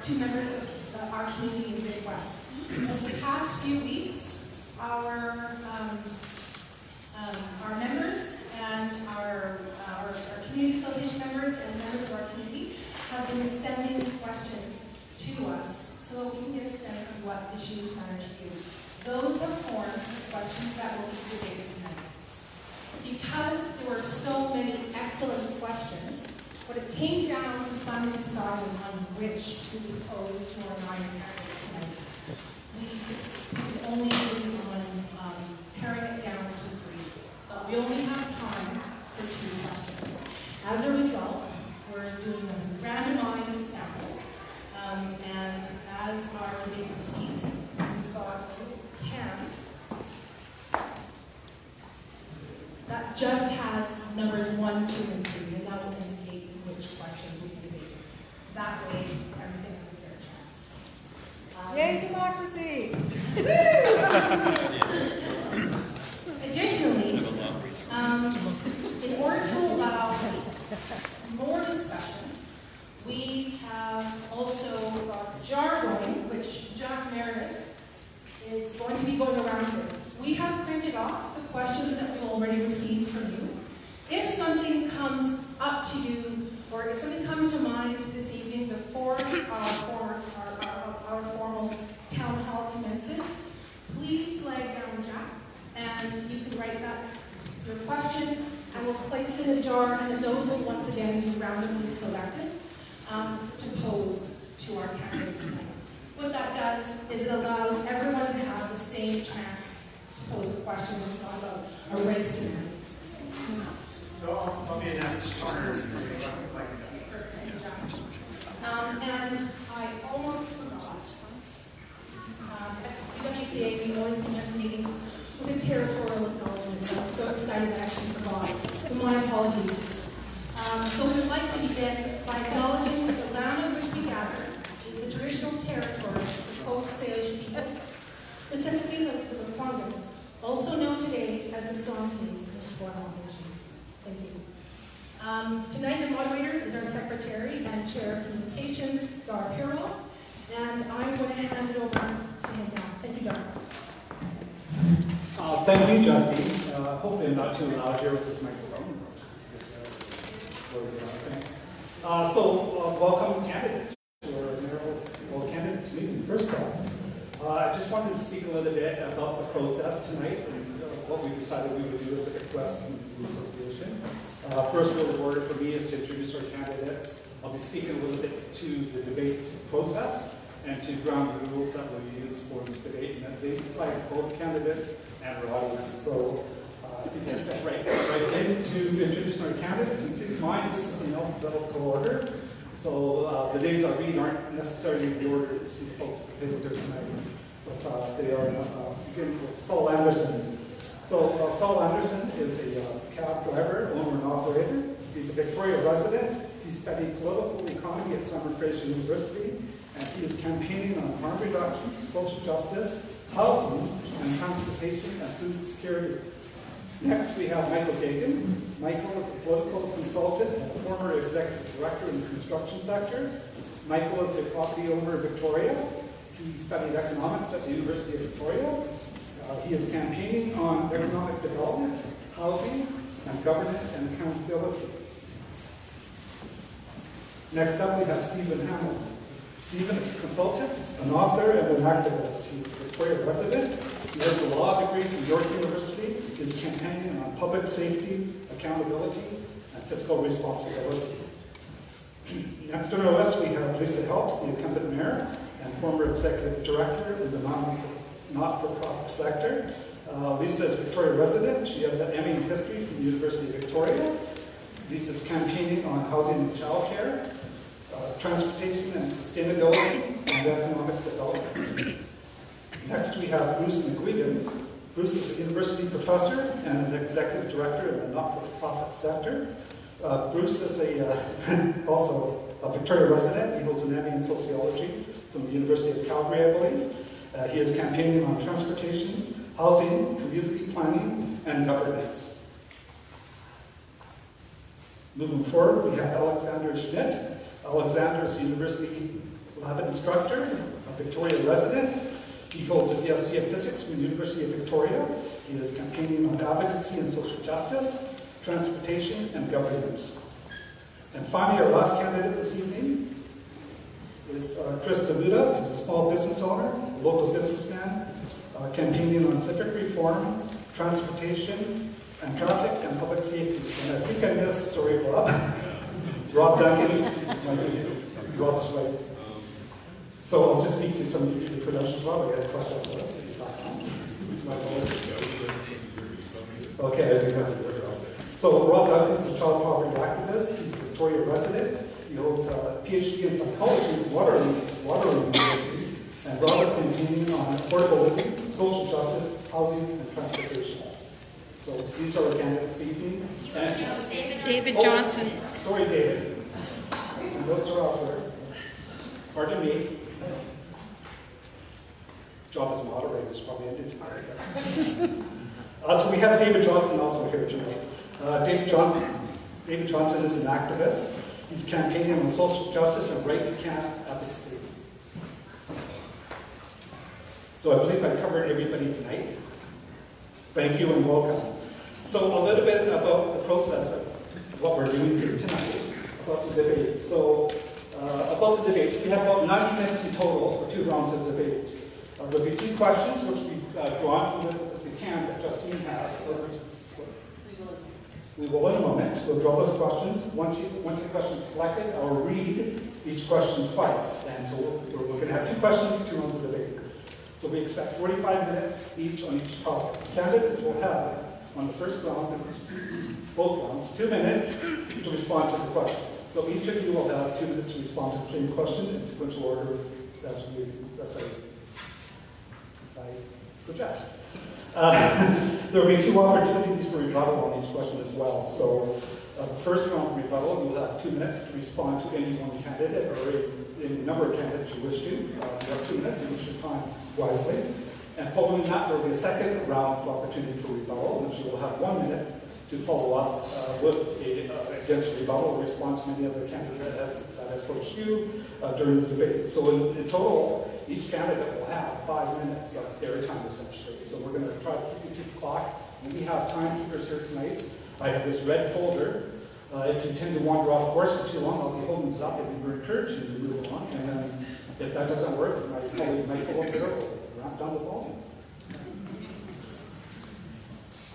to members of our community in Midwest. Over the past few weeks, our members and our community association members and members of our community have been sending questions to us so that we can get a sense of what issues matter to you. Those have formed the questions that will be debated tonight. Because there were so many excellent questions, when it came down to finally deciding on which to propose to our 9 candidates tonight, we could only agree on paring it down to 3. But we only have time for 2 questions. As a result, we're doing a randomized sample, and as our debate proceeds, we've got a can that just has numbers 1, 2, and 3, and that will indicate which questions we can debate. That way, everything has a fair chance. Yay, democracy! Additionally, in order to allow more discussion, we have also got the jar going, which Jack Meredith is going to be going around with. We have printed off the questions that we've already received from you. If something comes up to you, or if something comes to mind this evening before our formal town hall commences, please flag down Jack, and you can write that your question, and we'll place it in a jar, and those will once again be randomly selected to pose to our candidates tonight. What that does is it allows everyone to have the same chance to pose a question. It's not a race to them. So I'll be in that corner. And I almost forgot. At WCA, we always commence meetings with a territorial acknowledgement. I'm so excited I actually forgot. So my apologies. So we would like to begin by acknowledging that the land on which we gather is the traditional territory of the Coast Salish peoples, specifically the Lekwungen, also known today as the Songhees and the Squamish Nations. Thank you. Tonight, the moderator is our secretary and chair of communications, Dar Pirwell, and I'm going to hand it over to him now. Thank you, Dar. Thank you, Justine. Hopefully I'm not too loud here with this microphone. Thanks. Welcome candidates to our Mayoral candidates meeting. First off, I just wanted to speak a little bit about the process tonight and what we decided we would do as a request from the association. First rule of order for me is to introduce our candidates. I'll be speaking a little bit to the debate process and to ground the rules that we use for this debate, and that they apply to both candidates and our audience. So I think that's right in to introduce our candidates. And keep in mind, this is in alphabetical order. So the names I read aren't necessarily in the order that you see folks here tonight. But they are beginning with Saul Anderson. So Saul Anderson is a cab driver, owner and operator. He's a Victoria resident. He studied political economy at Summer Fraser University, and he is campaigning on harm reduction, social justice, housing, and transportation and food security. Next, we have Michael Geoghegan. Michael is a political consultant and former executive director in the construction sector. Michael is a property owner in Victoria. He studied economics at the University of Victoria. He is campaigning on economic development, housing, and governance and accountability. Next up, we have Stephen Hamill. Stephen is a consultant, an author, and an activist. He's a Victoria resident. He has a law degree from York University. He is campaigning on public safety, accountability, and fiscal responsibility. Next on our list, we have Lisa Helps, the incumbent mayor and former executive director in the not-for-profit sector. Lisa is a Victoria resident. She has an MA in history from the University of Victoria. Lisa is campaigning on housing and childcare, transportation and sustainability, and economic development. Next, we have Bruce McGuigan. Bruce is a university professor and an executive director in the not-for-profit sector. Bruce is also a Victoria resident. He holds an MA in sociology from the University of Calgary, I believe. He is campaigning on transportation, housing, community planning, and governance. Moving forward, we have Alexander Schmidt. Alexander is a university We'll have an instructor, a Victoria resident. He holds a BSc in Physics from the University of Victoria. He is campaigning on advocacy and social justice, transportation, and governance. And finally, our last candidate this evening is Chris Zamuda. He's a small business owner, a local businessman, campaigning on civic reform, transportation, and traffic and public safety. And I think I missed, sorry, Rob Duncan. Rob's right. So I'll just speak to some of the credentials. Rob, I got a question for us. Okay, I do have to. So Rob Duncan is a child poverty activist. He's a Victoria resident. He holds a PhD in psychology from Waterloo University. And Rob is campaigning on affordable living, social justice, housing, and transportation. So these are our candidates this evening. David Johnson. Sorry, David. My notes are out there. Pardon me. Job as moderator is probably ended tonight. So we have David Johnson also here tonight. David Johnson is an activist. He's campaigning on social justice and right to camp advocacy. So I believe I covered everybody tonight. Thank you and welcome. So a little bit about the process of what we're doing here tonight, about the debate. So about the debates, we have about 90 minutes in total for 2 rounds of debate. There'll be 2 questions, which we've drawn from the can that Justine has. We will in a moment. We'll draw those questions. Once the question is selected, I'll read each question twice. And so we're going to have 2 questions, 2 rounds of debate. So we expect 45 minutes each on each topic. Candidates will have, on the first round, both rounds, 2 minutes to respond to the question. So each of you will have 2 minutes to respond to the same question in sequential order as I suggest. There will be 2 opportunities for rebuttal on each question as well. So the first round of rebuttal, you'll have 2 minutes to respond to any one candidate or any number of candidates you wish to. You have 2 minutes, you use your time wisely. And following that, there will be a second round of opportunity for rebuttal, in which you will have 1 minute to follow up against a rebuttal or response to any other candidate that has approached you during the debate. So in total, each candidate will have 5 minutes of airtime essentially. So we're going to try to keep the clock. And we have timekeepers here tonight. I have this red folder. If you tend to wander off course for too long, I'll be holding this up and we're encouraging you to move on. And then if that doesn't work, my colleague Michael up there will ramp down the volume.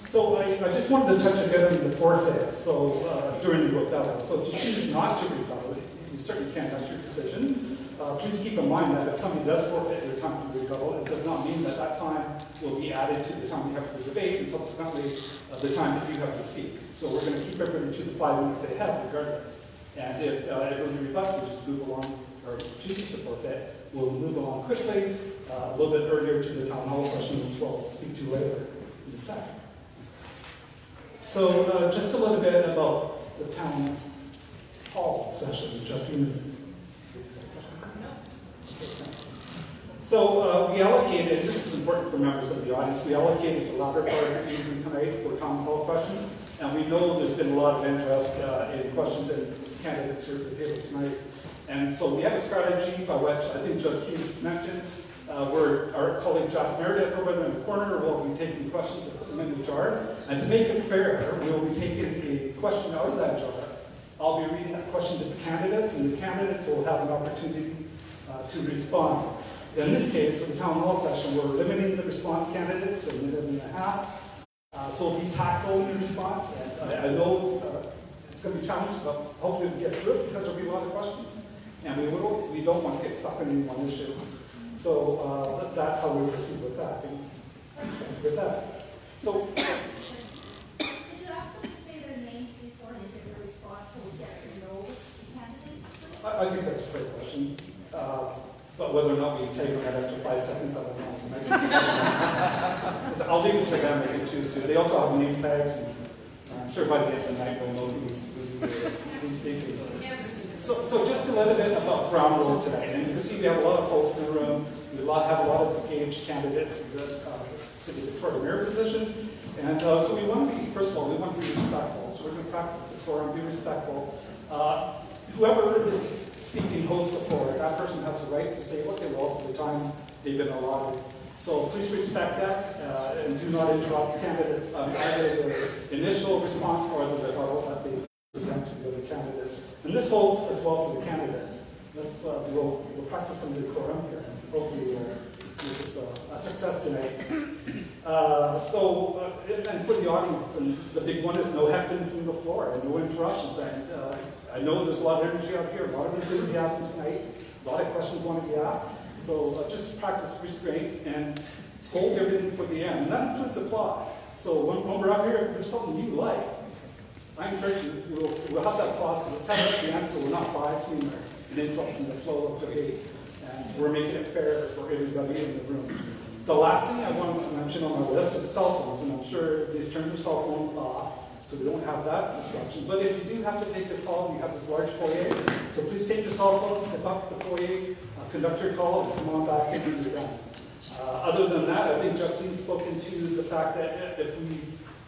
So I just wanted to touch again on the forfeit. So during the rebuttal. So if you choose not to rebuttal, you certainly can't. That's your decision. Please keep in mind that if somebody does forfeit their time for rebuttal, it does not mean that that time will be added to the time you have for the debate and subsequently the time that you have to speak. So we're going to keep everybody to the 5 minutes they have regardless. And if everybody rebuts, we just move along, or chooses to forfeit, we'll move along quickly, a little bit earlier to the town hall session, which we'll speak to later in a second. So just a little bit about the town hall session. Justine is. So we allocated, this is important for members of the audience, we allocated the latter part of the evening tonight for town hall questions. And we know there's been a lot of interest in questions and candidates here at the table tonight. And so we have a strategy by which I think Justine just mentioned, where our colleague Jeff Meredith over there in the corner will be taking questions and put them in the jar. And to make it fair, we will be taking a question out of that jar. I'll be reading that question to the candidates, and the candidates will have an opportunity to respond. In this case, for the town hall session, we're limiting the response candidates to a minute and a half. So be tactful in your response. And I know it's going to be challenging, but hopefully we get through it because there'll be a lot of questions. And we don't want to get stuck on any one issue. So that's how we proceed with that. So, could you ask them to say their names before they give their response so we get to know the candidates? I think that's a great question. But whether or not we take that extra 5 seconds, I don't know. I'll leave it to them if they choose to. They also have name tags, and I'm sure by the end of the night we'll know who's speaking. So just a little bit about ground rules today. And you can see we have a lot of folks in the room. We have a lot of engaged candidates for the Victoria Mayor position. And so we want to be, first of all, we want to be respectful. So we're going to practice this forum, be respectful. Whoever is speaking hosts the floor, that person has the right to say what they will for the time they've been allotted. So please respect that and do not interrupt candidates on either their initial response or the rebuttal that they present to the other candidates. And this holds as well for the candidates. We'll practice some decorum here and hopefully we'll make this a success tonight. And for the audience, and the big one is no heckling from the floor and no interruptions. And I know there's a lot of energy out here, a lot of enthusiasm tonight, a lot of questions want to be asked. So just practice restraint and hold everything for the end. And that includes applause. So when we're up here, if there's something you like, I encourage you, we'll have that applause, but let's have it at the end so we're not biasing and interrupting the flow of debate. And we're making it fair for everybody in the room. The last thing I want to mention on my list is cell phones, and I'm sure these turn your cell phone off, so we don't have that disruption. But if you do have to take a call, you have this large foyer, so please take your cell phone, step up to the foyer, conduct your call, and come on back in when you're done. Other than that, I think Justine's spoken to the fact that if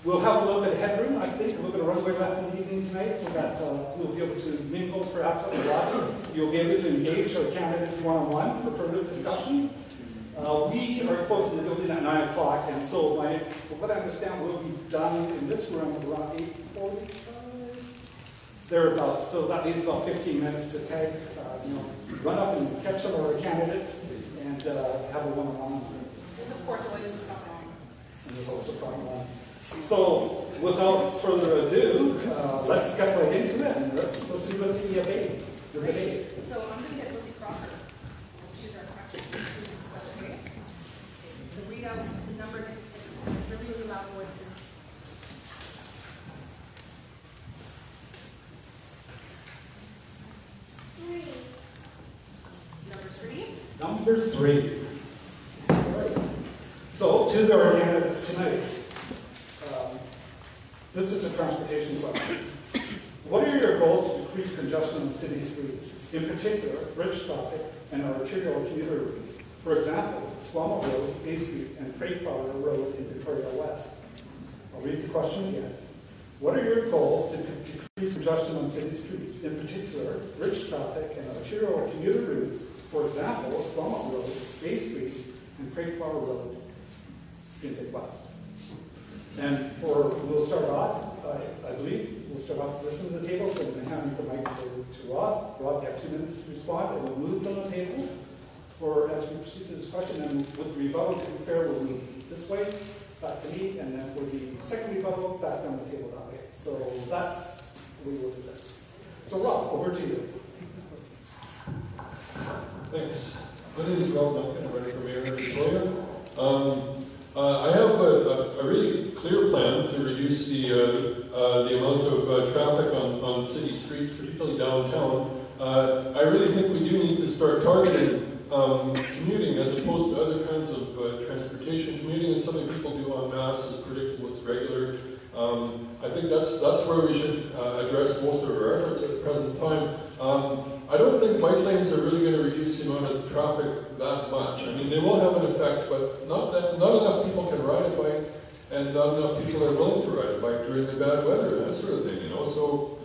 we'll have a little bit of headroom, I think, a little bit of runway left in the evening tonight, so that we'll be able to mingle perhaps at the lobby. You'll be able to engage our candidates one-on-one for further discussion. We are closing the building at 9 o'clock, and so from what I understand, we'll be done in this room at around 8:45, thereabouts. So that leaves about 15 minutes to tag, run up and catch some of our candidates and have a one-on-one. There's of course always a problem. And there's also problem one. So without further ado, let's get right into it and let's see what the debate. So I'm going to get really crosser. Choose our questions. Okay. So read out the number in really, really loud voices. Number three. All right. So to our candidates tonight. This is a transportation question. What are your goals to decrease congestion on city streets, in particular, bridge traffic and arterial commuter routes? For example, Squamish Road, A Street, and Freyflower Road in Victoria West. I'll read the question again. What are your goals to decrease congestion on city streets, in particular, bridge traffic and arterial commuter routes? For example, Squamish Road, A Street, and Freyflower Road in Vic West. And we'll start off, I believe, we'll start off listening to the table, so I'm going to hand the mic to Rob. Rob, you have 2 minutes to respond, and we'll move on the table as we proceed to this question. And with the rebuttal, to be fair, we'll move this way, back to me, and then for the second rebuttal, back down the table that way. So that's the way we'll do this. So Rob, over to you. Thanks. My name is Rob Duncan. I'm running for mayor of Victoria. I have a really clear plan to reduce the amount of traffic on city streets, particularly downtown. I really think we do need to start targeting commuting as opposed to other kinds of transportation. Commuting is something people do en masse, it's predictable, it's regular. I think that's where we should address most of our efforts at the present time. I don't think bike lanes are really going to reduce the amount of traffic that much. I mean, they will have an effect, but not enough people can ride a bike, and not enough people are willing to ride a bike during the bad weather and that sort of thing, So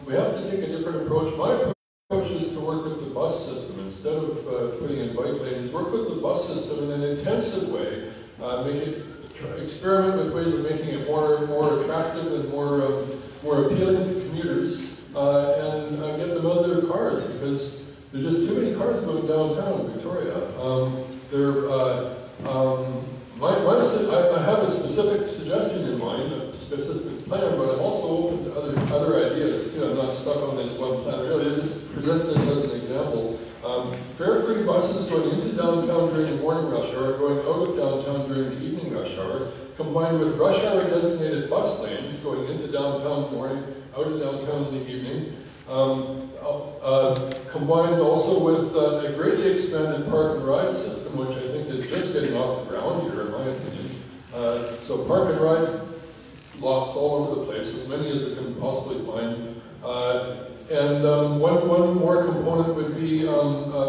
we have to take a different approach. My approach is to work with the bus system instead of putting in bike lanes. Work with the bus system in an intensive way. Experiment with ways of making it more attractive and more appealing to commuters. And get them out of their cars, because there's just too many cars going downtown in Victoria. I have a specific suggestion in mind, a specific plan, but I'm also open to other ideas too. I'm not stuck on this one plan. Really, I just present this as an example. Fare-free buses going into downtown during the morning rush hour, going out of downtown during the evening rush hour, combined with rush hour designated bus lanes going into downtown in the morning, out of downtown in the evening, combined also with a greatly expanded park and ride system, which I think is just getting off the ground here, in my opinion. So park and ride lots all over the place, as many as we can possibly find. One more component would be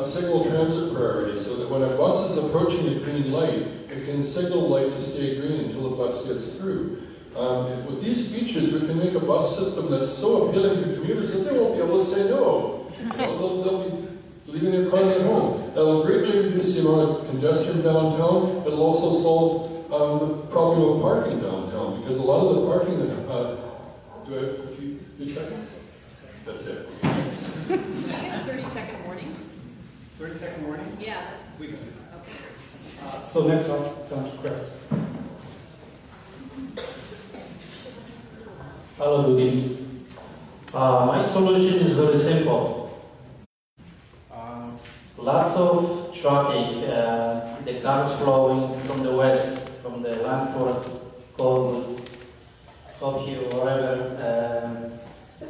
signal transit priority, so that when a bus is approaching a green light, it can signal light to stay green until the bus gets through. With these features, we can make a bus system that's so appealing to commuters that they won't be able to say no. They'll be leaving their cars at home. That will greatly reduce the amount of congestion downtown. It'll also solve the problem of parking downtown, because a lot of the parking do I have a few seconds? That's it. 30-second warning? 30-second warning? Yeah. We can do Okay. that. So next up, down to Chris. Hello, good evening. My solution is very simple. Lots of traffic, the cars flowing from the west, from the Langford, Colwood, Cobb Hill, wherever,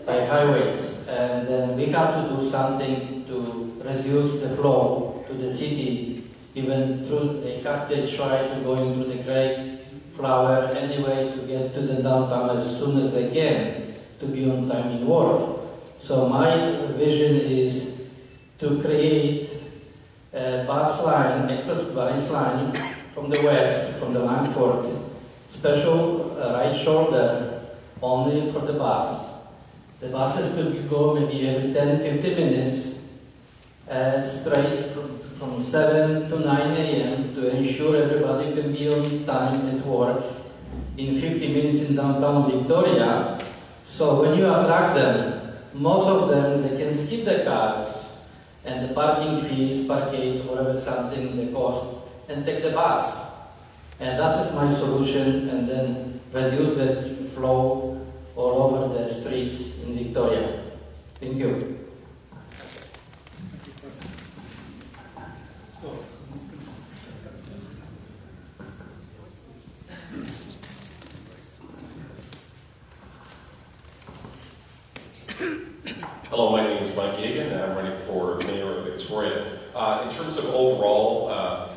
by highways. And then we have to do something to reduce the flow to the city, even through, they have to try to go into the Great Flower anyway to get to the downtown as soon as they can to be on time in work. So my vision is to create a bus line, express bus line from the west, from the Langford, special right shoulder only for the bus. The buses could go maybe every 10-15 minutes straight from 7 to 9 a.m. to ensure everybody can be on time at work in 50 minutes in downtown Victoria. So when you attract them, most of them, they can skip the cars and the parking fees, parkades, whatever something they cost, and take the bus. And that is my solution, and then reduce the flow all over the streets in Victoria. Thank you. Hello, my name is Mike Geoghegan, and I'm running for Mayor of Victoria. In terms of overall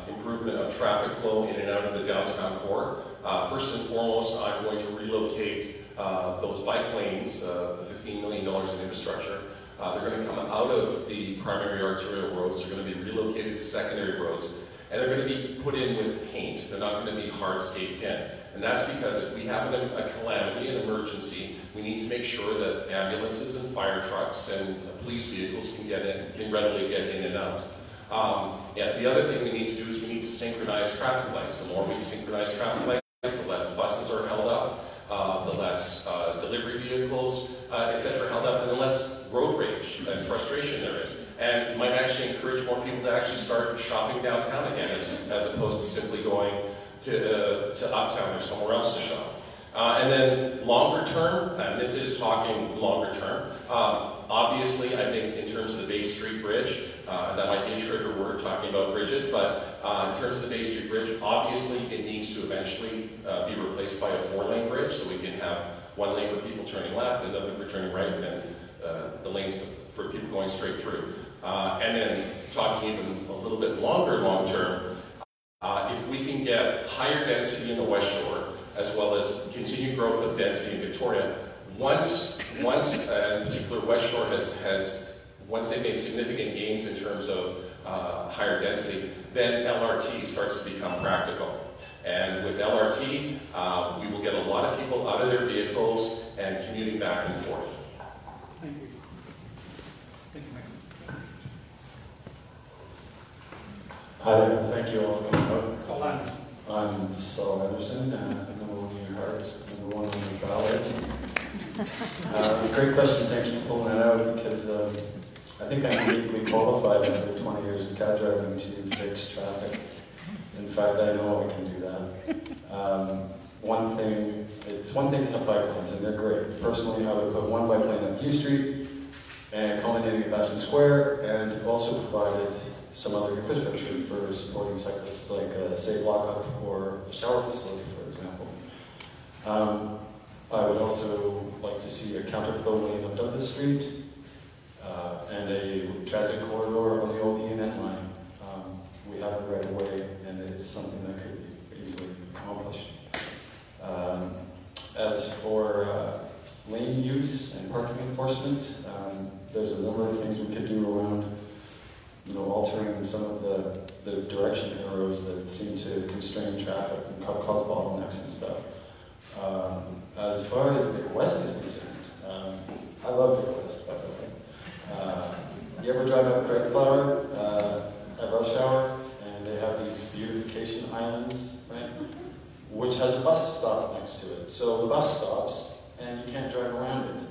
improvement of traffic flow in and out of the downtown core, first and foremost, I'm going to relocate those bike lanes, the $15 million in infrastructure. They're going to come out of the primary arterial roads, they're going to be relocated to secondary roads, and they're going to be put in with paint. They're not going to be hardscaped in. And that's because if we have a calamity, an emergency, we need to make sure that ambulances and fire trucks and police vehicles can readily get in and out. The other thing we need to do is we need to synchronize traffic lights. The more we synchronize traffic lights, the less buses are held up, the less delivery vehicles, etc. are held up, and the less road rage and frustration there is. And it might actually encourage more people to actually start shopping downtown again, as opposed to simply going to uptown or somewhere else to shop. And then longer term, and this is talking longer term, obviously I think in terms of the Bay Street Bridge, that might be a trigger word talking about bridges, but in terms of the Bay Street Bridge, obviously it needs to eventually be replaced by a 4-lane bridge, so we can have one lane for people turning left, another for turning right, and the lanes for people going straight through. And then talking even a little bit long term, if we can get higher density in the West Shore, as well as continued growth of density in Victoria, once in particular West Shore once they've made significant gains in terms of higher density, then LRT starts to become practical. And with LRT, we will get a lot of people out of their vehicles and commuting back and forth. Thank you. Thank you, Mike. Hi there, thank you all for coming out. I'm Saul Anderson, number 1 in your hearts, number 1 on the ballot. Great question, thanks for pulling that out, because I think I'm uniquely qualified after 20 years of cab driving to fix traffic. In fact, I know I can do that. It's one thing to have bike lanes, and they're great. Personally, I would put one bike lane on Q Street and culminating at Bastion Square, and also provided some other infrastructure for supporting cyclists, like a safe lockup or a shower facility, for example. I would also like to see a counterflow lane up Douglas Street and a transit corridor on the old E&N line. We have it right away, and it's something that could be easily accomplished. As for lane use and parking enforcement, there's a number of things we could do around altering some of the direction arrows that seem to constrain traffic and cause bottlenecks and stuff. As far as the West is concerned, I love the West, by the way. You ever drive up Craigflower at rush hour, and they have these beautification islands, right? Which has a bus stop next to it. So the bus stops, and you can't drive around it.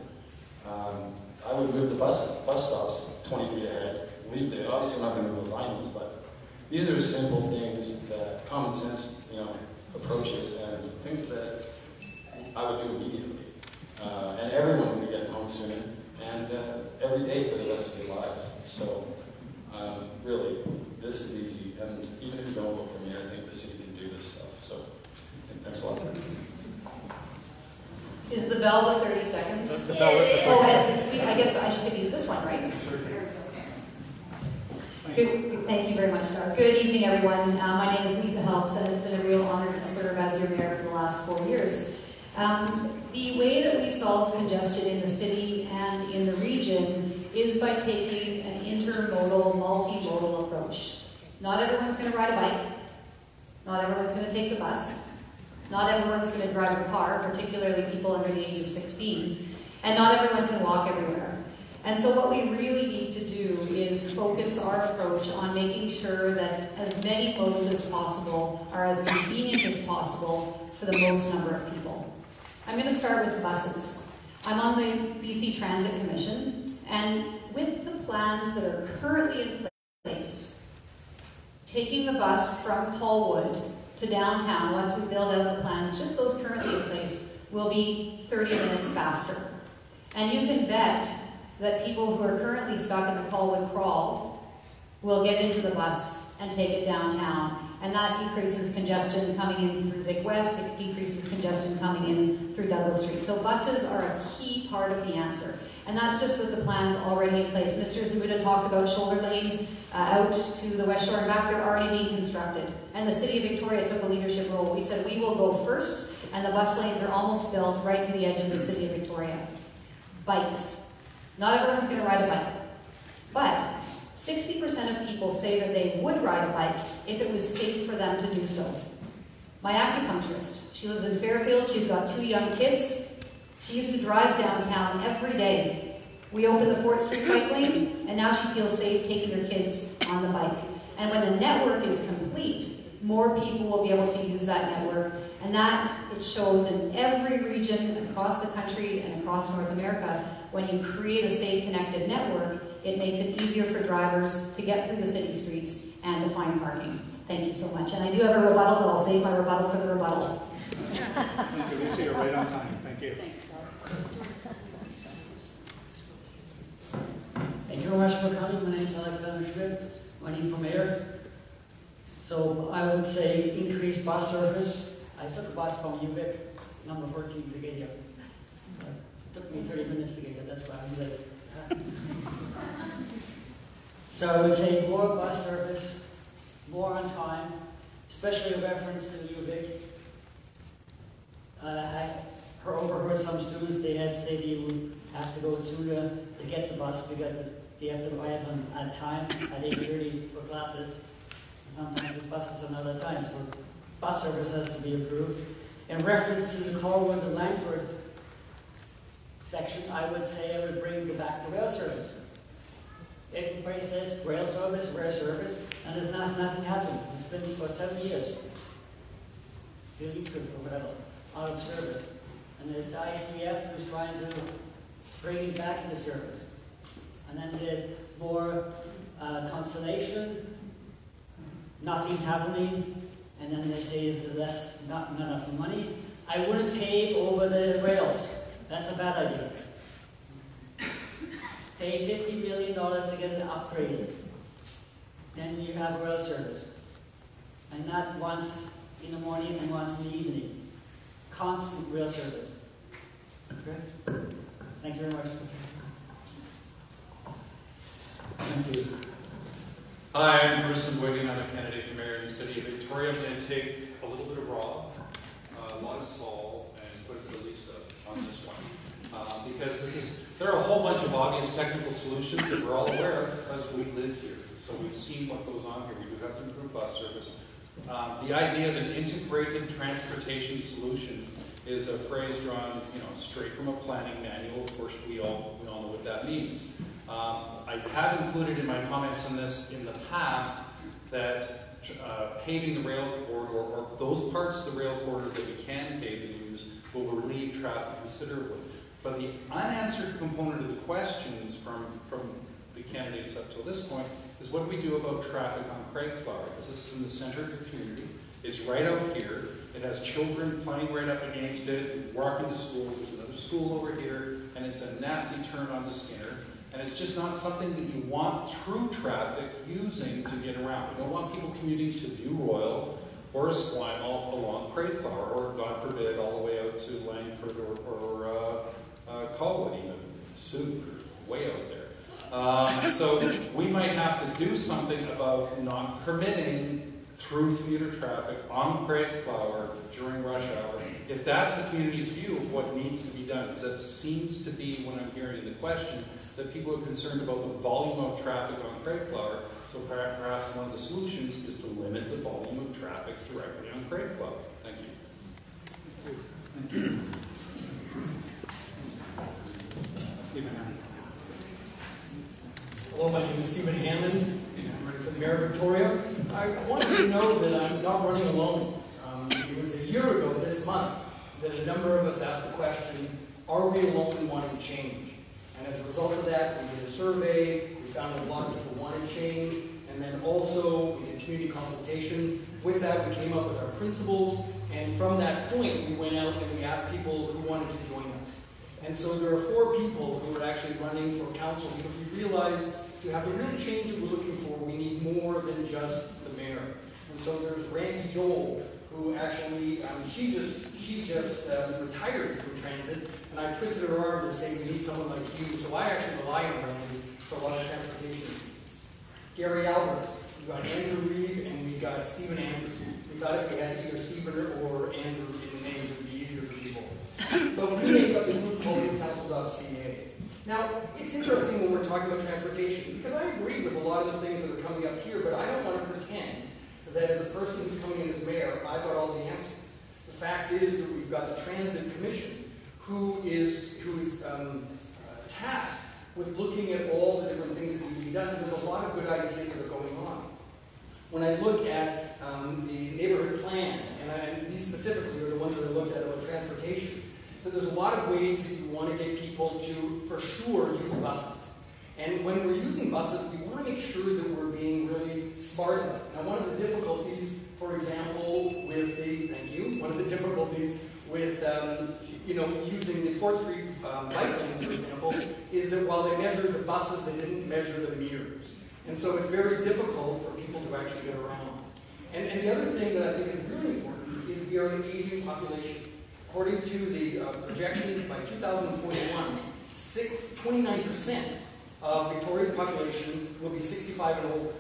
I would move the bus stops 20 feet ahead. Obviously, I'm not going to move those islands, but these are simple things that common sense, approaches and things that I would do immediately. And everyone would be getting home sooner, and every day for the rest of their lives. So, really, this is easy. And even if you don't vote for me, I think the city can do this stuff. So, thanks a lot. Is the bell the 30 seconds? The bell is the 30 Oh, seconds. and I guess I should use this one, right? Good. Thank you very much, Dar. Good evening, everyone. My name is Lisa Helps, and it's been a real honor to serve as your mayor for the last 4 years. The way that we solve congestion in the city and in the region is by taking an intermodal, multimodal approach. Not everyone's going to ride a bike. Not everyone's going to take the bus. Not everyone's going to drive a car, particularly people under the age of 16. And not everyone can walk everywhere. And so what we really need to do is focus our approach on making sure that as many modes as possible are as convenient as possible for the most number of people. I'm going to start with buses. I'm on the BC Transit Commission, and with the plans that are currently in place, taking the bus from Paulwood to downtown, once we build out the plans, just those currently in place, will be 30 minutes faster. And you can bet that people who are currently stuck in the Paulwood crawl will get into the bus and take it downtown. And that decreases congestion coming in through Vic West, it decreases congestion coming in through Douglas Street. So buses are a key part of the answer. And that's just with the plans already in place. Mr. Zamuda talked about shoulder lanes out to the West Shore and back. They're already being constructed. And the City of Victoria took a leadership role. We said we will go first, and the bus lanes are almost built right to the edge of the City of Victoria. Bikes. Not everyone's going to ride a bike. But 60% of people say that they would ride a bike if it was safe for them to do so. My acupuncturist, she lives in Fairfield, she's got 2 young kids. She used to drive downtown every day. We opened the Fort Street bike lane, and now she feels safe taking her kids on the bike. And when the network is complete, more people will be able to use that network. And that, it shows in every region across the country and across North America, when you create a safe, connected network, it makes it easier for drivers to get through the city streets and to find parking. Thank you so much. And I do have a rebuttal, but I'll save my rebuttal for the rebuttal. Thank you, Lisa. You're right on time. Thank you. Thank you very much for coming. My name is Alexander Schmidt, running for mayor. So I would say increase bus service. I took a bus from UVic, number 14, to get here. It took me 30 minutes to get here, that's why I'm late. So I would say more bus service, more on time, especially in reference to UVic. I overheard some students, they had said they would have to go sooner to get the bus because they have to arrive on time at 8:30 for classes. Sometimes the buses are not on time, so bus service has to be improved. In reference to the Colwood and Langford section, I would say I would bring back the rail service. Everybody says rail service, and there's nothing happened. It's been for 7 years. Really good or whatever, out of service. And there's the ICF who's trying to bring it back into service. And then there's more Constellation, nothing's happening, and then they say there's not enough money. I wouldn't pave over the rails. That's a bad idea. Pay $50 million to get it upgraded. Then you have rail service. And not once in the morning and once in the evening. Constant rail service. Okay? Thank you very much. Thank you. Hi, I'm Bruce Geoghegan. I'm a candidate for mayor in the city of Victoria. I'm going to take a little bit of Rob, a lot of Saul, and put a bit of Lisa on this one. Because there are a whole bunch of obvious technical solutions that we're all aware of because we live here. So we've seen what goes on here. We do have to improve bus service. The idea of an integrated transportation solution is a phrase drawn, straight from a planning manual. Of course, we all know what that means. I have included in my comments on this in the past that paving the rail corridor, or those parts of the rail corridor that we can pave and use, will relieve traffic considerably. But the unanswered component of the questions from the candidates up till this point is, what do we do about traffic on Craigflower? Because this is in the center of the community. It's right out here. It has children playing right up against it, walking to school. There's another school over here, and it's a nasty turn onto Skinner. And it's just not something that you want through traffic using to get around. You don't want people commuting to View Royal or Esquimalt along Craigflower, or God forbid, all the way out to Langford or Colwood even, soon, way out there. So we might have to do something about not permitting through commuter traffic on Craigflower during rush hour, if that's the community's view of what needs to be done. Because that seems to be, when I'm hearing the question, that people are concerned about the volume of traffic on Craigflower. So perhaps one of the solutions is to limit the volume of traffic directly on Craigflower. Thank you. Thank you. Hello, my name is Stephen Hammond. I'm running for the Mayor of Victoria. I want you to know that I'm not running alone. It was a year ago this month that a number of us asked the question, are we alone in wanting change? And as a result of that, we did a survey, we found a lot of people wanted change, and then also we did community consultations. With that, we came up with our principles, and from that point, we went out and we asked people who wanted to join us. And so there are 4 people who are actually running for council because we realized to have the real change that we're looking for, we need more than just the mayor. And so there's Randy Joel, who actually, she just retired from transit, and I twisted her arm to say we need someone like you. So I actually rely on Randy for a lot of transportation. Gary Albert, we got Andrew Reeve, and we got Stephen Andrews. We thought if we had either Stephen or Andrew in the name, it would be easier for people. But we make up the group called council.ca. Now, it's interesting when we're talking about transportation, because I agree with a lot of the things that are coming up here, but I don't want to pretend that as a person who's coming in as mayor, I've got all the answers. The fact is that we've got the Transit Commission, who is tasked with looking at all the different things that need to be done, and there's a lot of good ideas that are going on. When I look at the neighborhood plan, and these specifically are the ones that I looked at about transportation, that there's a lot of ways that you want to get people to, for sure, use buses. And when we're using buses, we want to make sure that we're being really smart about it. Now, one of the difficulties, for example, with using the 4th Street bike lanes, for example, is that while they measured the buses, they didn't measure the meters. And so it's very difficult for people to actually get around. And the other thing that I think is really important is we are an aging population. According to the projections, by 2041, 29% of Victoria's population will be 65 and older.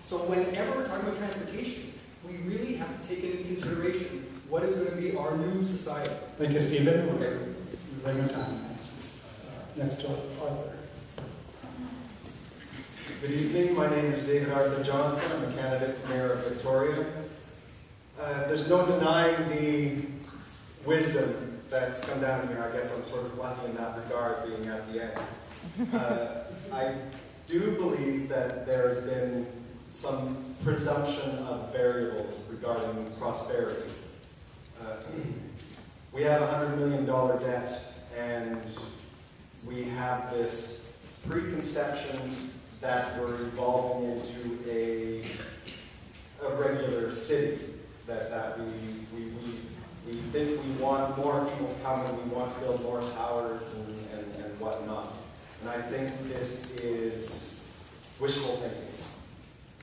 So whenever we're talking about transportation, we really have to take into consideration what is going to be our new society. Thank you, Stephen. We're running out of time. Next to Arthur. Good evening. My name is David Arthur Johnston. I'm a candidate for Mayor of Victoria. There's no denying the wisdom that's come down here. I guess I'm sort of lucky in that regard, being at the end. I do believe that there's been some presumption of variables regarding prosperity. We have a $100 million debt, and we have this preconception that we're evolving into a regular city, that we think we want more people coming, we want to build more towers and whatnot. And I think this is wishful thinking,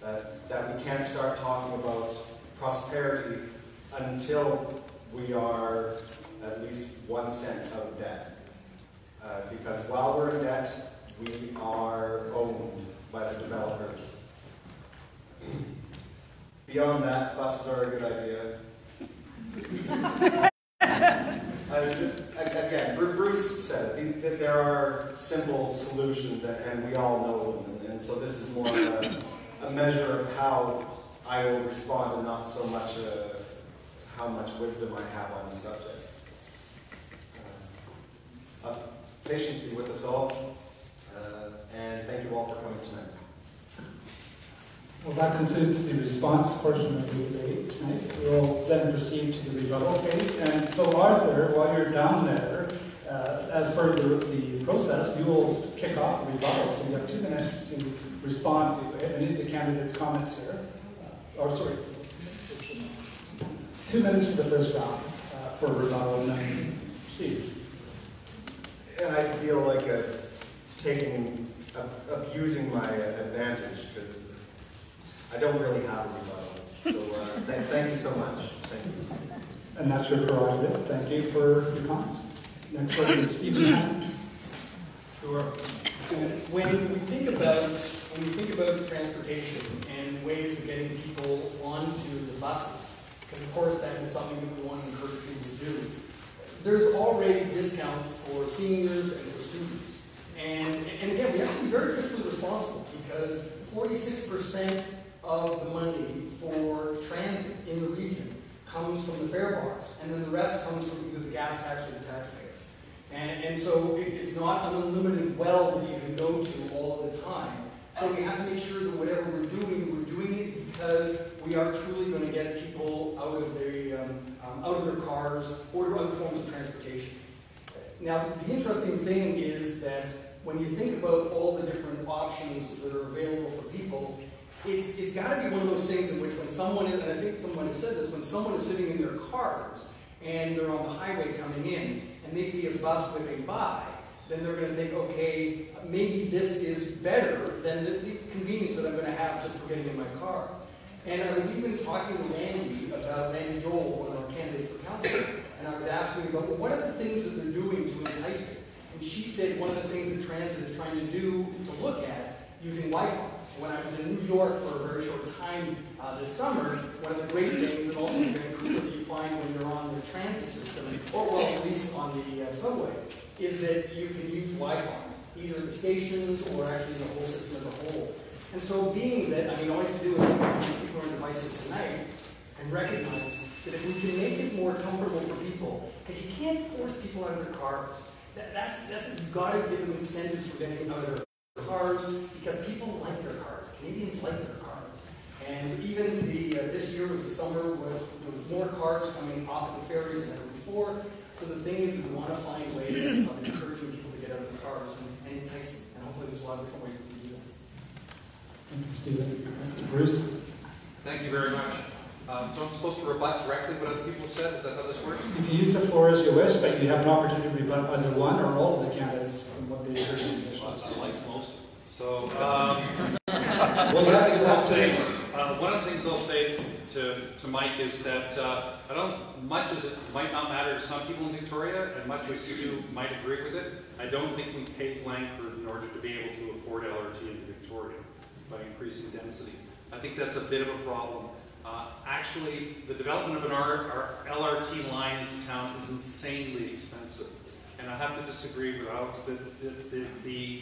that we can't start talking about prosperity until we are at least 1 cent out of debt. Because while we're in debt, we are owned by the developers. Beyond that, buses are a good idea. Again, Bruce said that there are simple solutions, and we all know them. And so this is more of a measure of how I will respond, and not so much how much wisdom I have on the subject. Patience be with us all. And thank you all for coming tonight. Well, that concludes the response portion of the debate tonight. We'll then proceed to the rebuttal phase. And so, Arthur, while you're down there, as per the process, you will kick off the rebuttal. So you have 2 minutes to respond to any of the candidates' comments here. 2 minutes for the first round for rebuttal, and then proceed. And I feel like abusing my advantage because I don't really have a rebuttal. So thank you so much. Thank you. And that's your prerogative. Thank you for your comments. Next one is Stephen Hammond. Sure. When we think about transportation and ways of getting people onto the buses, because of course that is something that we want to encourage people to do, there's already discounts for seniors and for students. And again, we have to be very fiscally responsible because 46% of the money for transit in the region comes from the fare bars, and then the rest comes from either the gas tax or the taxpayer. And so it's not an unlimited well that you can go to all the time. So we have to make sure that whatever we're doing it because we are truly going to get people out of their cars or other forms of transportation. Now, the interesting thing is that when you think about all the different options that are available for people, it's got to be one of those things in which when someone, and I think someone has said this, when someone is sitting in their cars and they're on the highway coming in and they see a bus whipping by, then they're going to think, okay, maybe this is better than the convenience that I'm going to have just for getting in my car. And I was even talking to Randy Joel, one of our candidates for council, and I was asking about, well, what are the things that they're doing to entice it? And she said one of the things that transit is trying to do is to look at using Wi-Fi. When I was in New York for a very short time this summer, one of the great things, and also in Vancouver, that you find when you're on the transit system, or well, at least on the subway, is that you can use Wi-Fi, either the stations or actually the whole system as a whole. And so being that, I mean, all you have to do is look at people on devices tonight and recognize that if we can make it more comfortable for people, because you can't force people out of their cars. You've got to give them incentives for getting out of their cars because people like their cars. Canadians like their cars. And even this year was the summer where there was more cars coming off of the ferries than ever before. So the thing is, we want to find ways of encouraging people to get out of their cars and entice them. And hopefully there's a lot of different ways we can do that. Thank you, Stephen. Mr. Bruce. Thank you very much. So I'm supposed to rebut directly what other people have said? Is that how this works? You can use the floor as you wish, but you have an opportunity to rebut either one or all of the candidates from what they heard in the initial I like most. So, one of the things I'll say to Mike is that much as it might not matter to some people in Victoria, and much as you might agree with it, I don't think we paved Langford in order to be able to afford LRT in Victoria by increasing density. I think that's a bit of a problem. Actually, the development of our LRT line into town is insanely expensive. And I have to disagree with Alex that the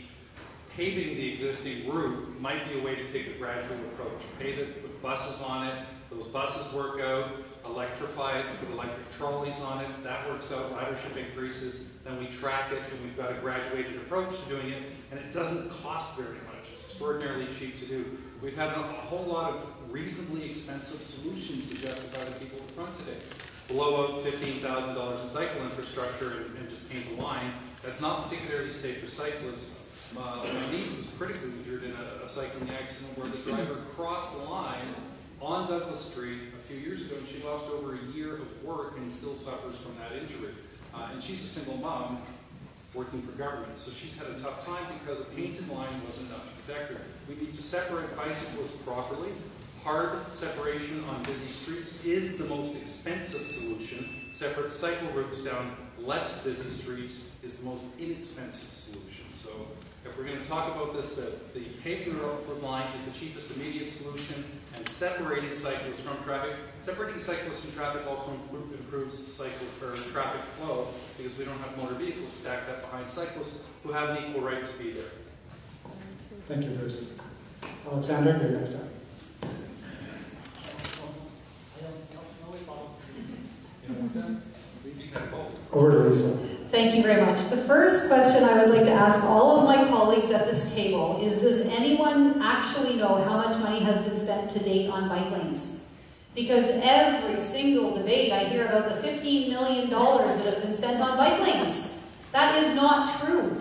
paving the existing route might be a way to take a gradual approach. Pave it, put buses on it, those buses work out, electrify it, put electric trolleys on it, that works out, ridership increases, then we track it, and we've got a graduated approach to doing it, and it doesn't cost very much. It's extraordinarily cheap to do. We've had a whole lot of reasonably expensive solutions suggested by the people in front today. Blow out $15,000 in cycle infrastructure and just paint the line. That's not particularly safe for cyclists. My niece was critically injured in a cycling accident where the driver crossed the line on Douglas Street a few years ago, and she lost over a year of work and still suffers from that injury. And she's a single mom working for government, so she's had a tough time because a painted line wasn't enough to protect her. We need to separate bicyclists properly. Hard separation on busy streets is the most expensive solution. Separate cycle routes down less busy streets is the most inexpensive solution. So if we're going to talk about this, the paving the road line is the cheapest immediate solution, and separating cyclists from traffic. Separating cyclists from traffic also improves traffic flow because we don't have motor vehicles stacked up behind cyclists who have an equal right to be there. Thank you, Bruce. Alexander, you're next up. You know what, then? You can have both. Over to Lisa. Thank you very much. The first question I would like to ask all of my colleagues at this table is, does anyone actually know how much money has been spent to date on bike lanes? Because every single debate I hear about the $15 million that have been spent on bike lanes. That is not true.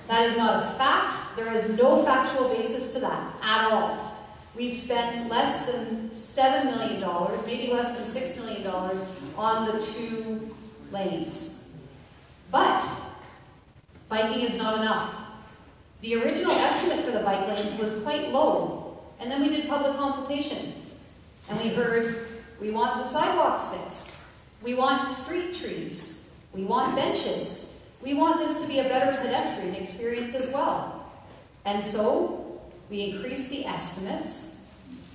That is not a fact. There is no factual basis to that at all. We've spent less than $7 million, maybe less than $6 million on the 2 lanes. But biking is not enough. The original estimate for the bike lanes was quite low, and then we did public consultation, and we heard, we want the sidewalks fixed, we want street trees, we want benches, we want this to be a better pedestrian experience as well. And so we increased the estimates,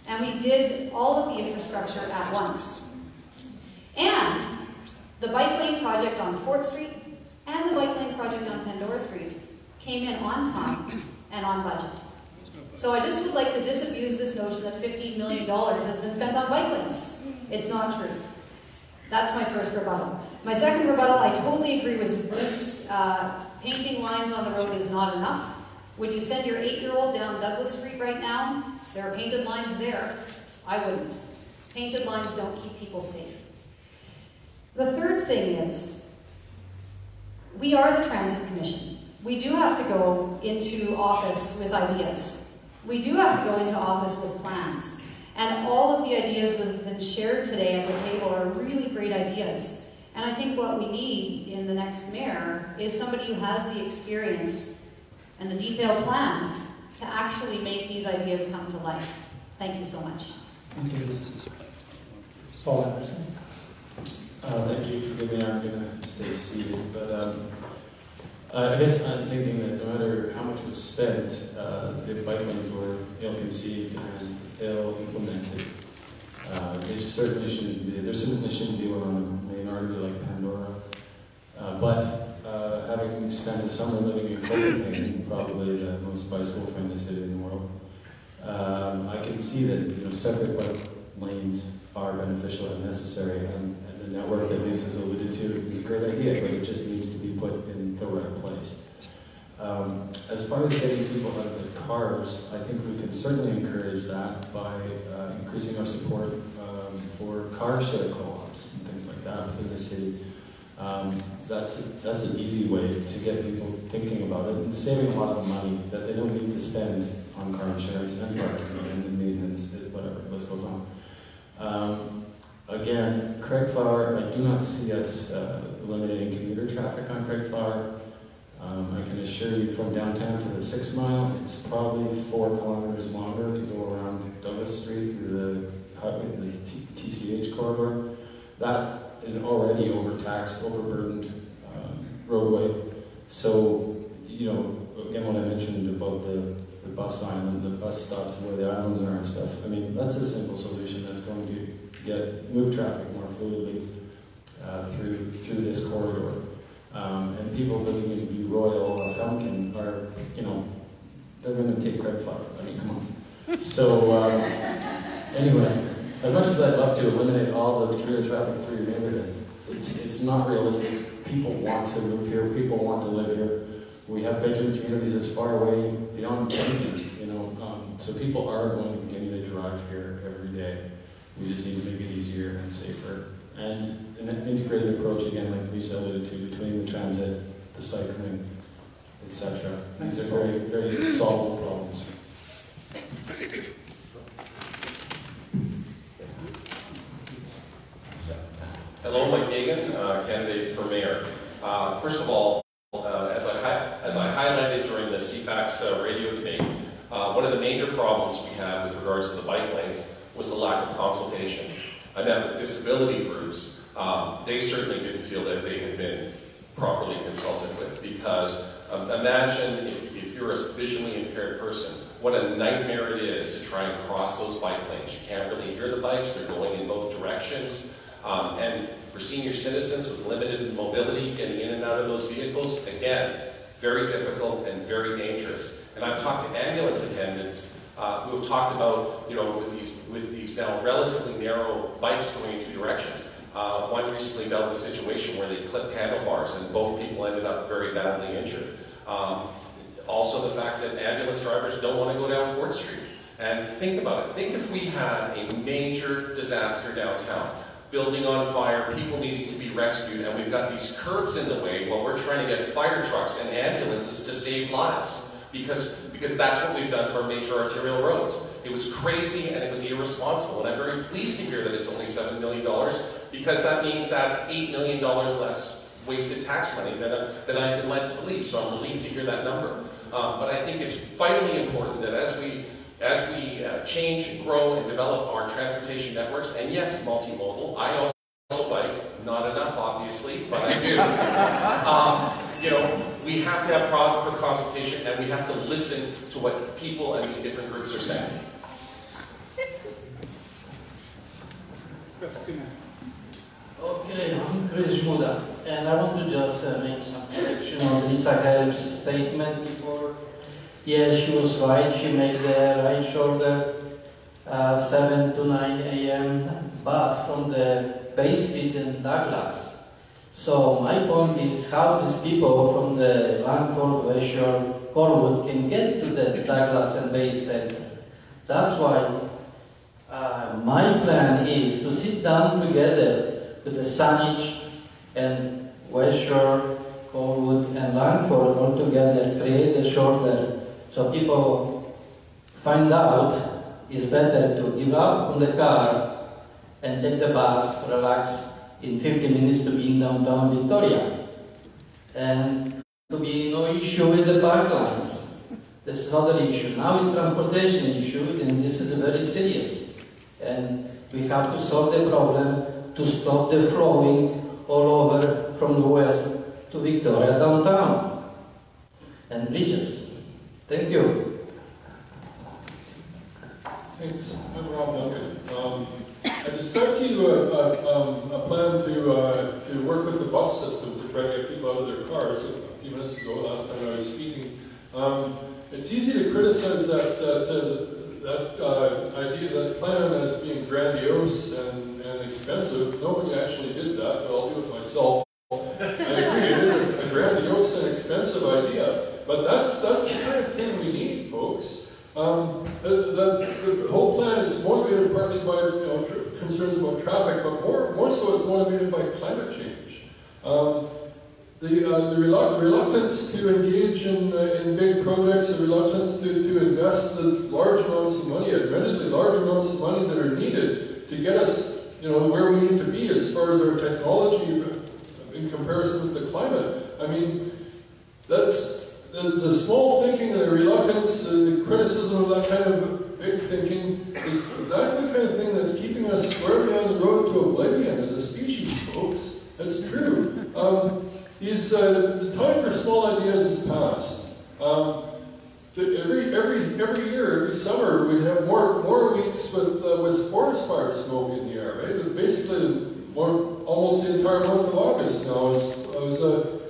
and we did all of the infrastructure at once. And the bike lane project on Fort Street and the bike lane project on Pandora Street came in on time and on budget. So I just would like to disabuse this notion that $15 million has been spent on bike lanes. It's not true. That's my first rebuttal. My second rebuttal, I totally agree with Bruce. Painting lines on the road is not enough. Would you send your 8-year-old down Douglas Street right now? There are painted lines there. I wouldn't. Painted lines don't keep people safe. The third thing is, we are the Transit Commission. We do have to go into office with ideas. We do have to go into office with plans. And all of the ideas that have been shared today at the table are really great ideas. And I think what we need in the next mayor is somebody who has the experience and the detailed plans to actually make these ideas come to life. Thank you so much. Thank you. Paul Anderson. Thank you. Forgive me, I'm going to stay seated. But I guess I'm thinking that no matter how much was spent, the bike lanes were ill-conceived and ill-implemented. There certainly shouldn't be one on a main artery like Pandora. But having spent a summer living in Copenhagen, probably the most bicycle-friendly city in the world, I can see that separate bike lanes are beneficial and necessary, and the network that Lisa's alluded to is a great idea, but it just needs to be put in the right place. As far as getting people out of their cars, I think we can certainly encourage that by increasing our support for car share co-ops and things like that within the city. That's an easy way to get people thinking about it and saving a lot of money that they don't need to spend on car insurance and parking and maintenance, whatever, the list goes on. Again, Craigflower, I do not see us eliminating commuter traffic on Craigflower. I can assure you from downtown to the 6 Mile, it's probably 4 kilometers longer to go around Douglas Street through the highway, the TCH corridor. That is an already overtaxed, overburdened roadway. So, again, what I mentioned about the bus island, the bus stops where the islands are and stuff, I mean, that's a simple solution that's going to move traffic more fluidly through this corridor. And people living in View Royal or Falcon are, they're going to take Craigflower. I mean, come on. So, anyway, as much as I'd love to eliminate all the commuter traffic through your neighborhood, it's not realistic. People want to move here. People want to live here. We have bedroom communities as far away beyond anything, so people are going to continue to drive here every day. We just need to make it easier and safer. And an integrated approach, again, like Lisa alluded to, between the transit, the cycling, etc. These are very, very solvable problems. Hello, Mike Geoghegan, candidate for mayor. First of all, as I highlighted during the CFAX radio debate, one of the major problems we had with regards to the bike lanes was the lack of consultation. I met with disability groups. They certainly didn't feel that they had been properly consulted with, because imagine if you're a visually impaired person, what a nightmare it is to try and cross those bike lanes. You can't really hear the bikes, they're going in both directions. And for senior citizens with limited mobility, getting in and out of those vehicles, again, very difficult and very dangerous. And I've talked to ambulance attendants who have talked about, with these now relatively narrow bikes going in 2 directions, One recently dealt with a situation where they clipped handlebars and both people ended up very badly injured. Also the fact that ambulance drivers don't want to go down 4th Street. And think about it. Think if we had a major disaster downtown, building on fire, people needing to be rescued, and we've got these curbs in the way while we're trying to get fire trucks and ambulances to save lives. Because that's what we've done to our major arterial roads. It was crazy and it was irresponsible. And I'm very pleased to hear that it's only $7 million, because that means that's $8 million less wasted tax money than I've been led to believe. So I'm relieved to hear that number. But I think it's vitally important that as we change and grow and develop our transportation networks, and yes, multimodal, I also like, not enough obviously, but I do. We have to have proper consultation, and we have to listen to what people and these different groups are saying. Okay, I'm Chris Muda, and I want to just make some correction on Lisa Help's statement before. Yes, she was right. She made the right shoulder 7 to 9 a.m., but from the Bay Street in Douglas. So my point is how these people from the Langford, West Shore, Corwood can get to the Douglas and Bay Center. That's why my plan is to sit down together with the Saanich and West Shore, Corwood and Langford all together, create a shoulder. So people find out it's better to give up on the car and take the bus, relax in 50 minutes to be in downtown Victoria. And to be no issue with the park lines. This is another issue. Now it's transportation issue, and this is very serious. And we have to solve the problem to stop the flowing all over from the west to Victoria downtown and bridges. Thank you. Thanks. I'm Rob Duncan. I described to you a plan to work with the bus system to try to get people out of their cars a few minutes ago, last time I was speaking. It's easy to criticize that idea, that plan as being grandiose and expensive. Nobody actually did that, but I'll do it myself. I agree, it is a grandiose and expensive idea, but that's the kind of thing we need, folks. The whole plan is motivated partly by concerns about traffic, but more so it's motivated by climate change. The reluctance to engage in big projects, the reluctance to invest the large amounts of money, admittedly large amounts of money that are needed to get us, where we need to be as far as our technology in comparison with the climate. I mean, that's the small thinking and the reluctance, the criticism of that kind of big thinking is exactly the kind of thing that's keeping us squarely on the road to oblivion as a species, folks. That's true. The time for small ideas is past. Every year, every summer, we have more weeks with forest fire smoke in the air, right? Basically, almost the entire month of August now is a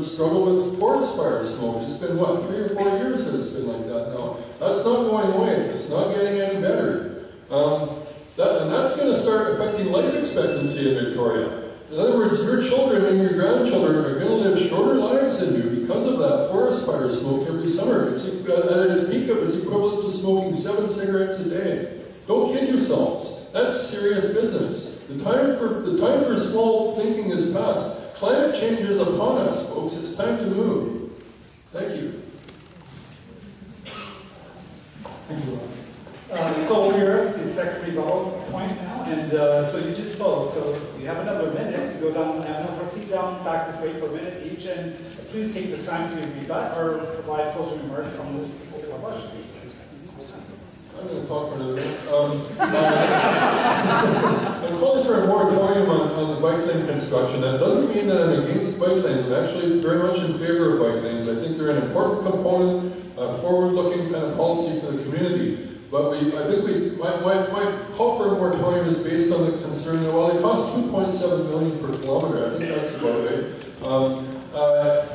struggle with forest fire smoke. It's been, 3 or 4 years that it's been like that now. That's not going away. It's not getting any better. And that's going to start affecting life expectancy in Victoria. In other words, your children and your grandchildren are going to live shorter lives than you because of that forest fire smoke every summer. At its peak, it was equivalent to smoking 7 cigarettes a day. Don't kid yourselves. That's serious business. The time for small thinking is past. Climate change is upon us, folks. It's time to move. Thank you. Thank you, Rob. So we're at the secretary level point now, and so you just spoke, so you have another minute to go down, and we'll proceed down back this way for a minute each, and please take this time to rebut or provide closing remarks on this particular question. I'm going to talk for another minute. I'm calling for a moratorium on the bike lane construction. That doesn't mean that I'm against bike lanes. I'm actually very much in favor of bike lanes. I think they're an important component, forward-looking kind of policy for the community. But my call for a moratorium is based on the concern that while they cost $2.7 million per kilometer, I think that's about right.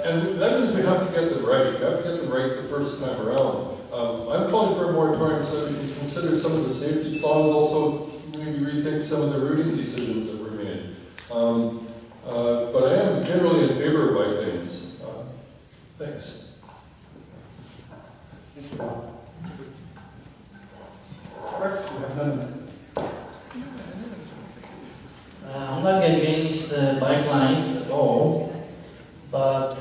And that means we have to get them right. We have to get them right the first time around. I'm calling for a moratorium so that we can consider some of the safety clauses, also maybe rethink some of the routing decisions that were made. But I am generally in favor of bike lanes. Thanks. Thank you, Bob. Chris, you have none. I'm not against bike lines at all, but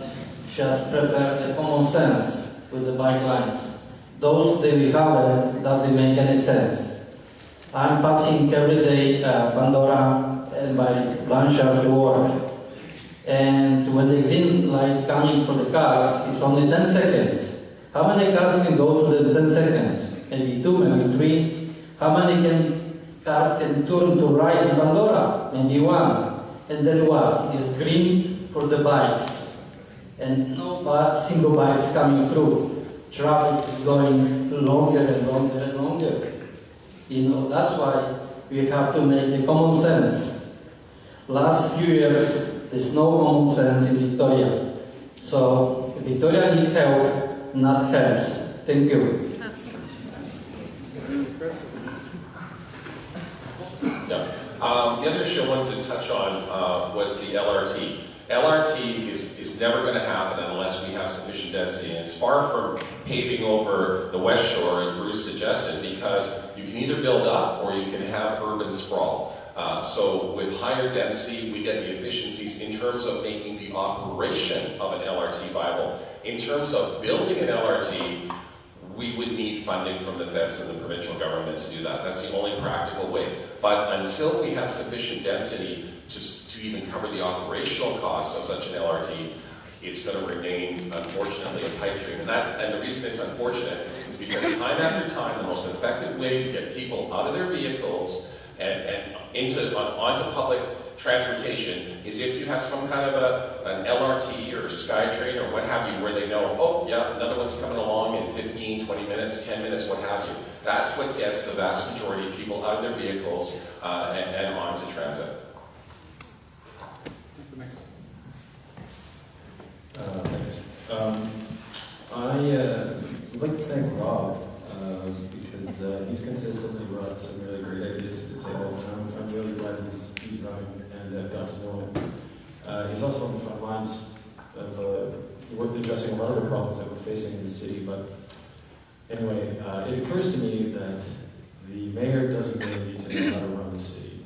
just prefer the common sense with the bike lines. Those that we have doesn't make any sense. I'm passing every day Pandora and by Blanchard to work, and when the green light coming for the cars, it's only 10 seconds. How many cars can go to the 10 seconds? Maybe 2, maybe 3. How many cars can turn to right in Pandora? Maybe 1. And then what? It's green for the bikes. And no single bikes coming through. Traffic is going longer and longer and longer. You know, that's why we have to make the common sense. Last few years, there's no common sense in Victoria. So, Victoria needs help, not helps. Thank you. Yeah. The other issue I wanted to touch on was the LRT. LRT is never going to happen unless we have sufficient density, and it's far from paving over the West Shore, as Bruce suggested, because you can either build up or you can have urban sprawl. So with higher density, we get the efficiencies in terms of making the operation of an LRT viable. In terms of building an LRT, we would need funding from the feds and the provincial government to do that. That's the only practical way. But until we have sufficient density to even cover the operational costs of such an LRT, it's going to remain, unfortunately, a pipe dream. And the reason it's unfortunate is because time after time, the most effective way to get people out of their vehicles and onto public transportation is if you have some kind of an LRT or a SkyTrain or what have you, where they know, oh yeah, another one's coming along in 15, 20 minutes, 10 minutes, what have you. That's what gets the vast majority of people out of their vehicles and onto transit. Thanks. I'd like to thank Rob because he's consistently brought some really great ideas to the table, and I'm really glad he's running and I've got to know him. He's also on the front lines of addressing a lot of the problems that we're facing in the city, but anyway, it occurs to me that the mayor doesn't really need to know how to run the city.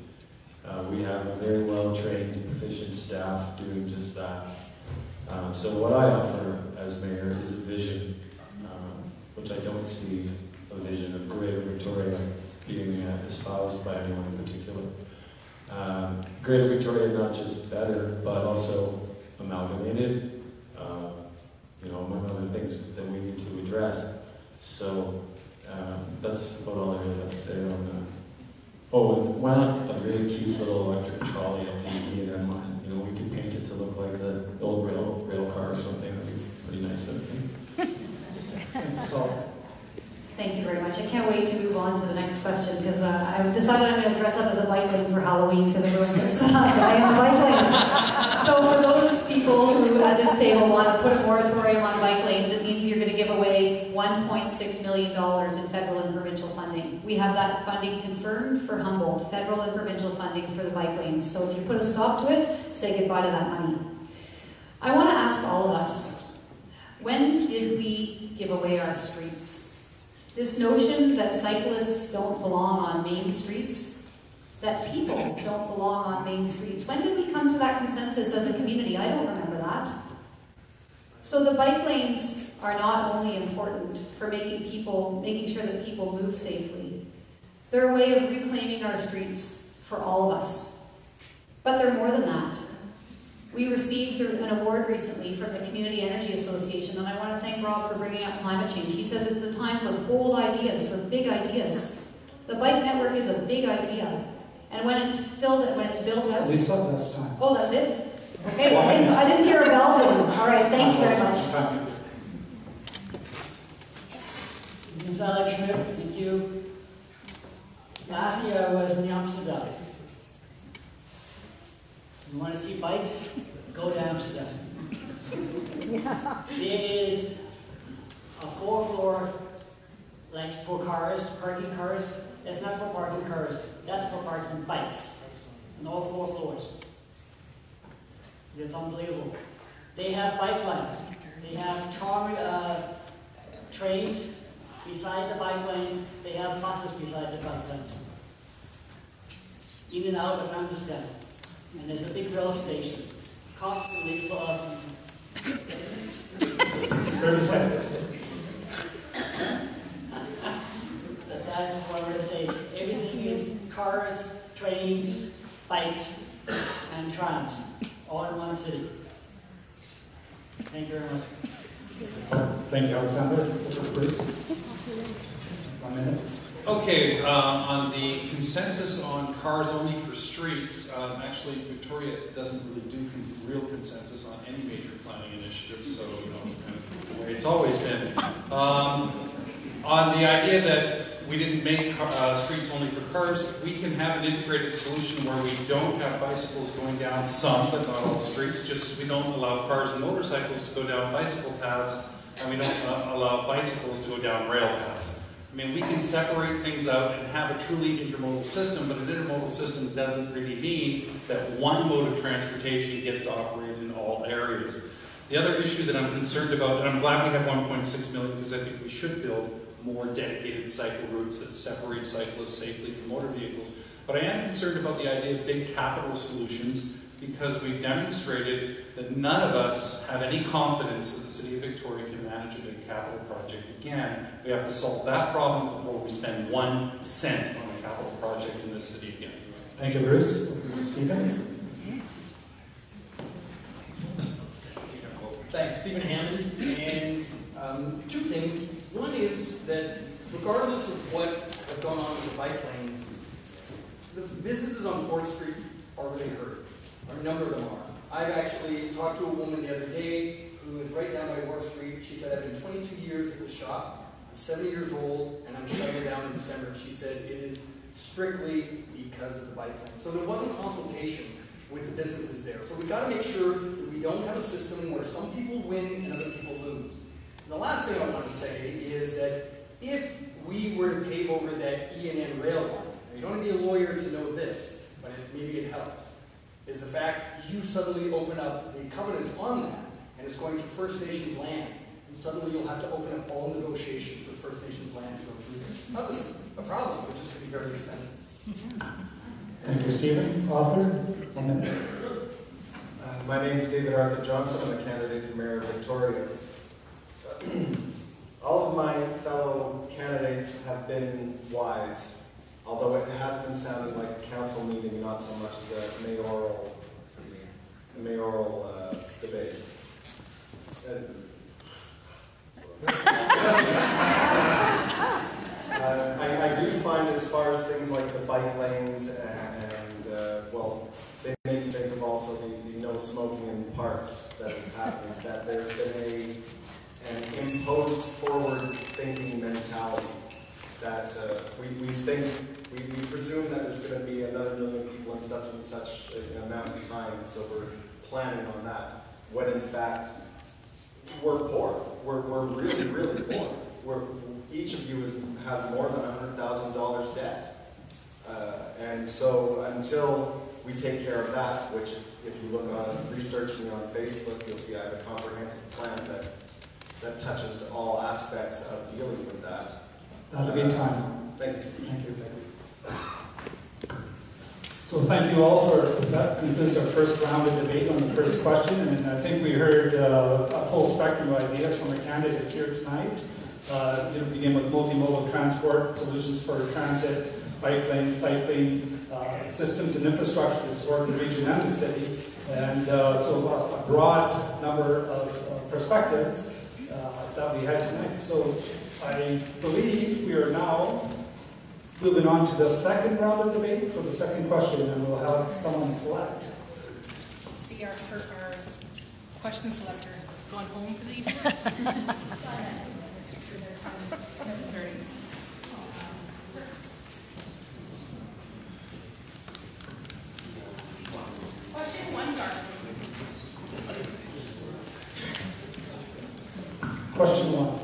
We have a very well-trained, proficient staff doing just that. So what I offer as mayor is a vision, which I don't see a vision of Greater Victoria being espoused by anyone in particular. Greater Victoria not just better, but also amalgamated, among other things that we need to address. So that's about all I really have to say on that. Oh, and why not a really cute little electric trolley at the E&M line? We could paint it to look like the old rail car or something. That'd be pretty nice, don't you think? So, Thank you very much. I can't wait to move on to the next question because I've decided I'm going to dress up as a bike lane for Halloween because everyone thinks I am a bike lane. So for those people who at this table want to put a moratorium on bike lanes, it means you're going to give away $1.6 million in federal and provincial funding. We have that funding confirmed for Humboldt, federal and provincial funding for the bike lanes. So if you put a stop to it, say goodbye to that money. I want to ask all of us, when did we give away our streets? This notion that cyclists don't belong on main streets, that people don't belong on main streets. When did we come to that consensus as a community? I don't remember that. So the bike lanes are not only important for making sure that people move safely. They're a way of reclaiming our streets for all of us. But they're more than that. We received an award recently from the Community Energy Association, and I want to thank Rob for bringing up climate change. He says it's the time for bold ideas, for big ideas. The bike network is a big idea, and when it's built out. Lisa, that's time. Oh, that's it. Okay, well, I didn't hear a bell ring. All right, thank you very much. My name's Alex Schmidt. Thank you. Last year I was in Amsterdam. You want to see bikes? Go to Amsterdam. It is a 4-floor, like for cars, parking cars. That's not for parking cars. That's for parking bikes on all 4 floors. It's unbelievable. They have bike lanes. They have trains beside the bike lanes. They have buses beside the bike lanes. In and out of Amsterdam. And there's a big rail station. Constantly full of... So that's what we're saying. Everything is cars, trains, bikes, and trams, all in one city. Thank you very much. Thank you, Alexander. Bruce? 1 minute. Okay, on the consensus on cars only for streets, actually Victoria doesn't really do real consensus on any major planning initiative, so it's kind of the way it's always been. On the idea that we didn't make streets only for cars, we can have an integrated solution where we don't have bicycles going down some, but not all streets, just as we don't allow cars and motorcycles to go down bicycle paths, and we don't allow bicycles to go down rail paths. I mean, we can separate things out and have a truly intermodal system, but an intermodal system doesn't really mean that one mode of transportation gets to operate in all areas. The other issue that I'm concerned about, and I'm glad we have 1.6 million because I think we should build more dedicated cycle routes that separate cyclists safely from motor vehicles. But I am concerned about the idea of big capital solutions because we've demonstrated that none of us have any confidence that the City of Victoria can manage a big capital project again. We have to solve that problem before we spend 1 cent on a capital project in this city again. Thank you, Bruce. Stephen? Thanks, Stephen Hammond. And two things. One is that regardless of what has gone on with the bike lanes, the businesses on 4th Street are really hurt. A number of them are. I've actually talked to a woman the other day who is right down by Wharf Street. She said, I've been 22 years at the shop. I'm 70 years old, and I'm shutting down in December. She said it is strictly because of the bike lane. So there wasn't consultation with the businesses there. So we've got to make sure that we don't have a system where some people win and other people lose. And the last thing I want to say is that if we were to pave over that E&N rail line, you don't need to be a lawyer to know this, but maybe it helps, is the fact you suddenly open up the covenants on that, and it's going to First Nations land, and suddenly you'll have to open up all negotiations with First Nations land to go through this. Not this a problem, but just going to be very expensive. Thank you, Stephen. Author? 1 minute. My name is David Arthur Johnson. I'm a candidate for Mayor of Victoria. All of my fellow candidates have been wise, although it has been sounding like a council meeting, not so much as a mayoral debate. I do find, as far as things like the bike lanes well, they make me think of also the no smoking in parks that has happened, is that there's been an imposed forward-thinking mentality that we presume that there's going to be another 1 million people in such and such an amount of time, so we're planning on that, when in fact we're poor. We're really, really poor. Each of you has more than $100,000 debt. And so until we take care of that, which if you look on, research me on Facebook, you'll see I have a comprehensive plan that touches all aspects of dealing with that. That'll be time. Thank you. Thank you. So thank you all for that. Concludes our first round of debate on the first question, and I think we heard a full spectrum of ideas from the candidates here tonight. Begin with multimodal transport solutions for transit, bike lanes, cycling, systems and infrastructure to support the region and the city, and so a broad number of perspectives that we had tonight. So I believe we are now moving on to the second round of debate for the second question, and we'll have someone select. See, our question selector is going home for the evening. 7:30. Question 1, Garth. Question 1.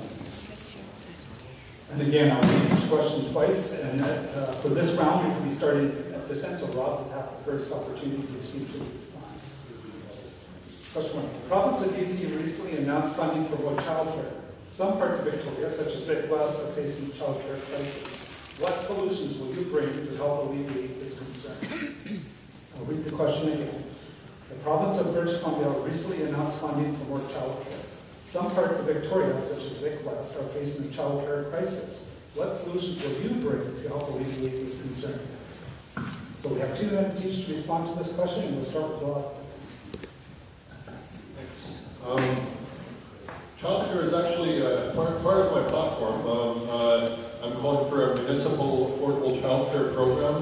And again, I'll read each question twice, and for this round, we will be starting at this end, so Rob will have the first opportunity to speak to these lines. Question 1. The province of BC recently announced funding for more childcare. Some parts of Victoria, such as Vic West, are facing childcare crisis. What solutions will you bring to help alleviate this concern? I'll read the question again. The province of British Columbia recently announced funding for more childcare. Some parts of Victoria, such as Vic West, are facing a childcare crisis. What solutions will you bring to help alleviate this concern? So we have 2 minutes each to respond to this question, and we'll start with Bob. Thanks. Childcare is actually part of my platform. I'm calling for a municipal affordable childcare program,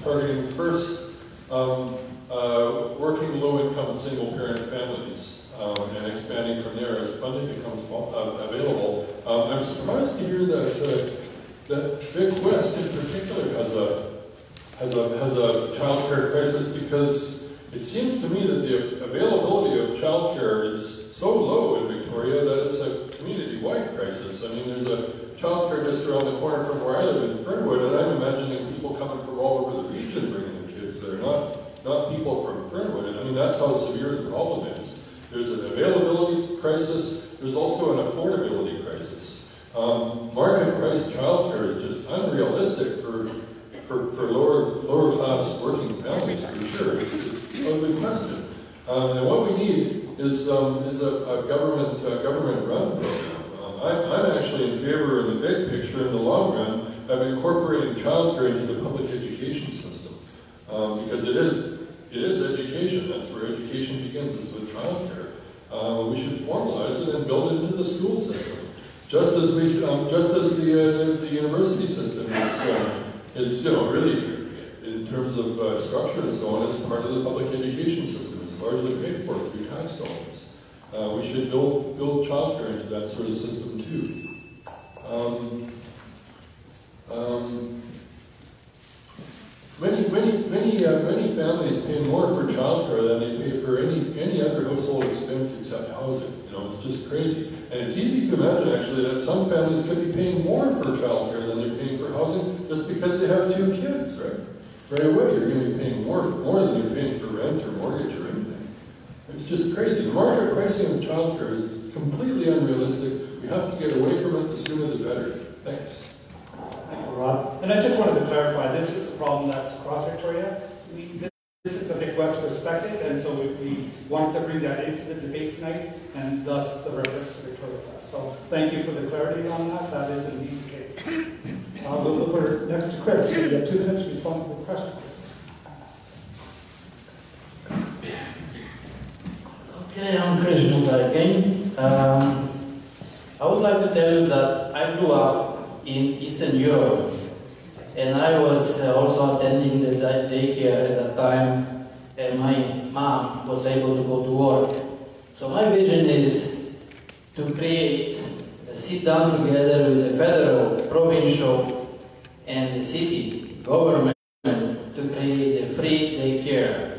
targeting first working low-income single-parent families, and expanding from there as funding becomes available. I'm surprised to hear that Vic West in particular has a childcare crisis, because it seems to me that the availability of childcare is so low in Victoria that it's a community-wide crisis. I mean, there's a childcare just around the corner from where I live in Fernwood, and I'm imagining people coming from all over the region bringing their kids there, not people from Fernwood. I mean, that's how severe the problem is. There's an availability crisis. There's also an affordability crisis. Market price childcare is just unrealistic for lower class working families, for sure. It's a good question. And what we need is a government run program. I'm actually in favor, in the big picture, in the long run, of incorporating childcare into the public education system, because it is education. That's where education begins, is with childcare. We should formalize it and build it into the school system, just as the university system is really, in terms of structure and so on, is part of the public education system. It's largely paid for through tax dollars. We should build childcare into that sort of system too. Many families pay more for childcare than they pay for any other household expense except housing. You know, it's just crazy. And it's easy to imagine actually that some families could be paying more for childcare than they're paying for housing just because they have 2 kids, right? Right away, you're going to be paying more than you're paying for rent or mortgage or anything. It's just crazy. The market pricing of childcare is completely unrealistic. We have to get away from it. The sooner the better. Thanks. Thank you, Rob. And I just wanted to clarify, this is a problem that's across Victoria. This is a Vic West perspective, and so we wanted to bring that into the debate tonight, and thus the reference to Victoria West. So thank you for the clarity on that. That is indeed the case. We'll look over next to Chris. You have 2 minutes to respond to the question, please. Okay, I'm Chris again. I would like to tell you that I grew up in Eastern Europe, and I was also attending the daycare at that time, and my mom was able to go to work. So my vision is to create, sit down together with the federal, provincial, and the city government to create a free daycare.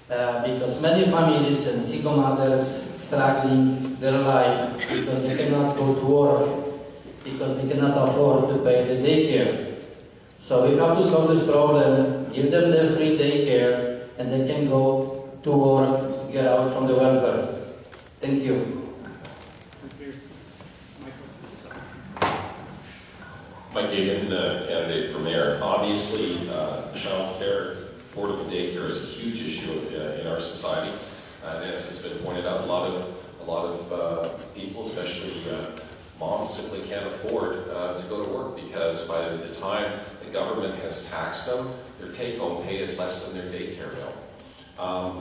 Because many families and single mothers struggling their life because they cannot go to work, because they cannot afford to pay the daycare. So we have to solve this problem, give them the free daycare, and they can go to work, get out from the welfare. Thank you. Mike Geoghegan, candidate for mayor. Obviously, child care, affordable daycare is a huge issue in our society. And as has been pointed out, a lot of people, especially moms, simply can't afford to go to work, because by the time the government has taxed them, their take-home pay is less than their daycare bill.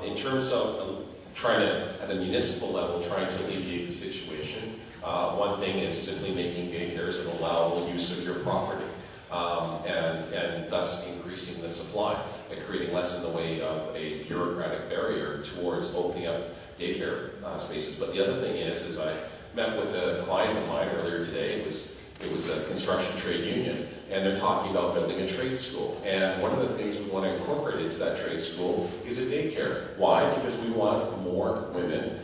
In terms of trying to, at the municipal level, trying to alleviate the situation, one thing is simply making daycares an allowable use of your property, and thus increasing the supply and creating less in the way of a bureaucratic barrier towards opening up daycare spaces. But the other thing is I met with a client of mine earlier today. It was a construction trade union, and they're talking about building a trade school. And one of the things we want to incorporate into that trade school is a daycare. Why? Because we want more women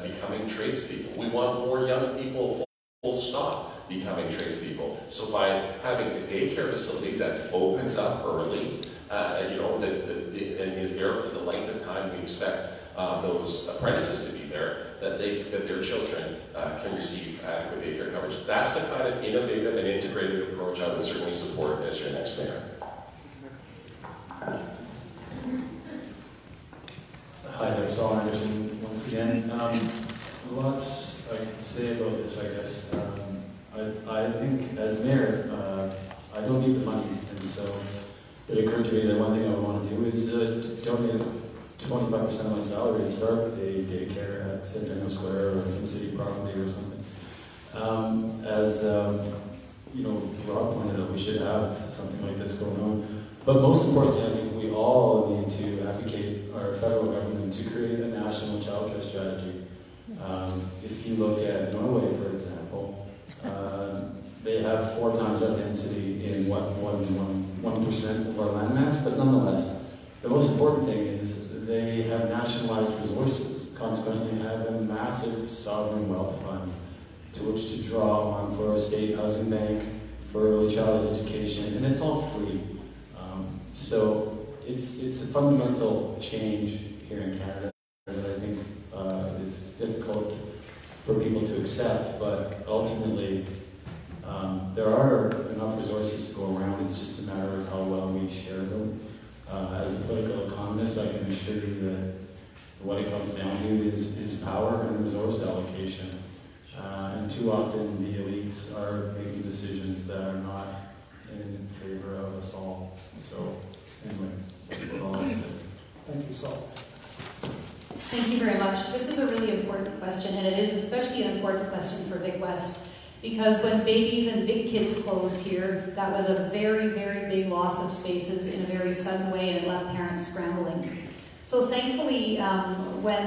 becoming tradespeople. We want more young people, full stop, becoming tradespeople. So by having a daycare facility that opens up early, and is there for the length of time we expect those apprentices to be there, that their children can receive adequate daycare coverage. That's the kind of innovative and integrated approach I would certainly support as your next mayor. Hi there, Saul Anderson once again. Lots I can say about this, I guess. I think as mayor, I don't need the money, and so it occurred to me that one thing I would want to do is donate 25% of my salary to start a daycare at Centennial Square or some city property or something. Rob pointed out, we should have something like this going on. But most importantly, I think we all need to advocate our federal government to create a national childcare strategy. If you look at Norway, for example, they have 4 times our density in 1% of our landmass, but nonetheless, the most important thing is they have nationalized resources, consequently have a massive sovereign wealth fund to which to draw on for a state housing bank, for early childhood education, and it's all free. So it's a fundamental change here in Canada that I think is difficult for people to accept, but ultimately there are enough resources to go around. It's just a matter of how well we share them. As a political economist, I can assure you that what it comes down to is power and resource allocation. And too often the elites are making decisions that are not in favor of us all. So anyway, that's all I have. Thank you, Saul. Thank you very much. This is a really important question, and it is especially an important question for Vic West, because when babies and big kids closed here, that was a very, very big loss of spaces in a very sudden way, and it left parents scrambling. So thankfully, when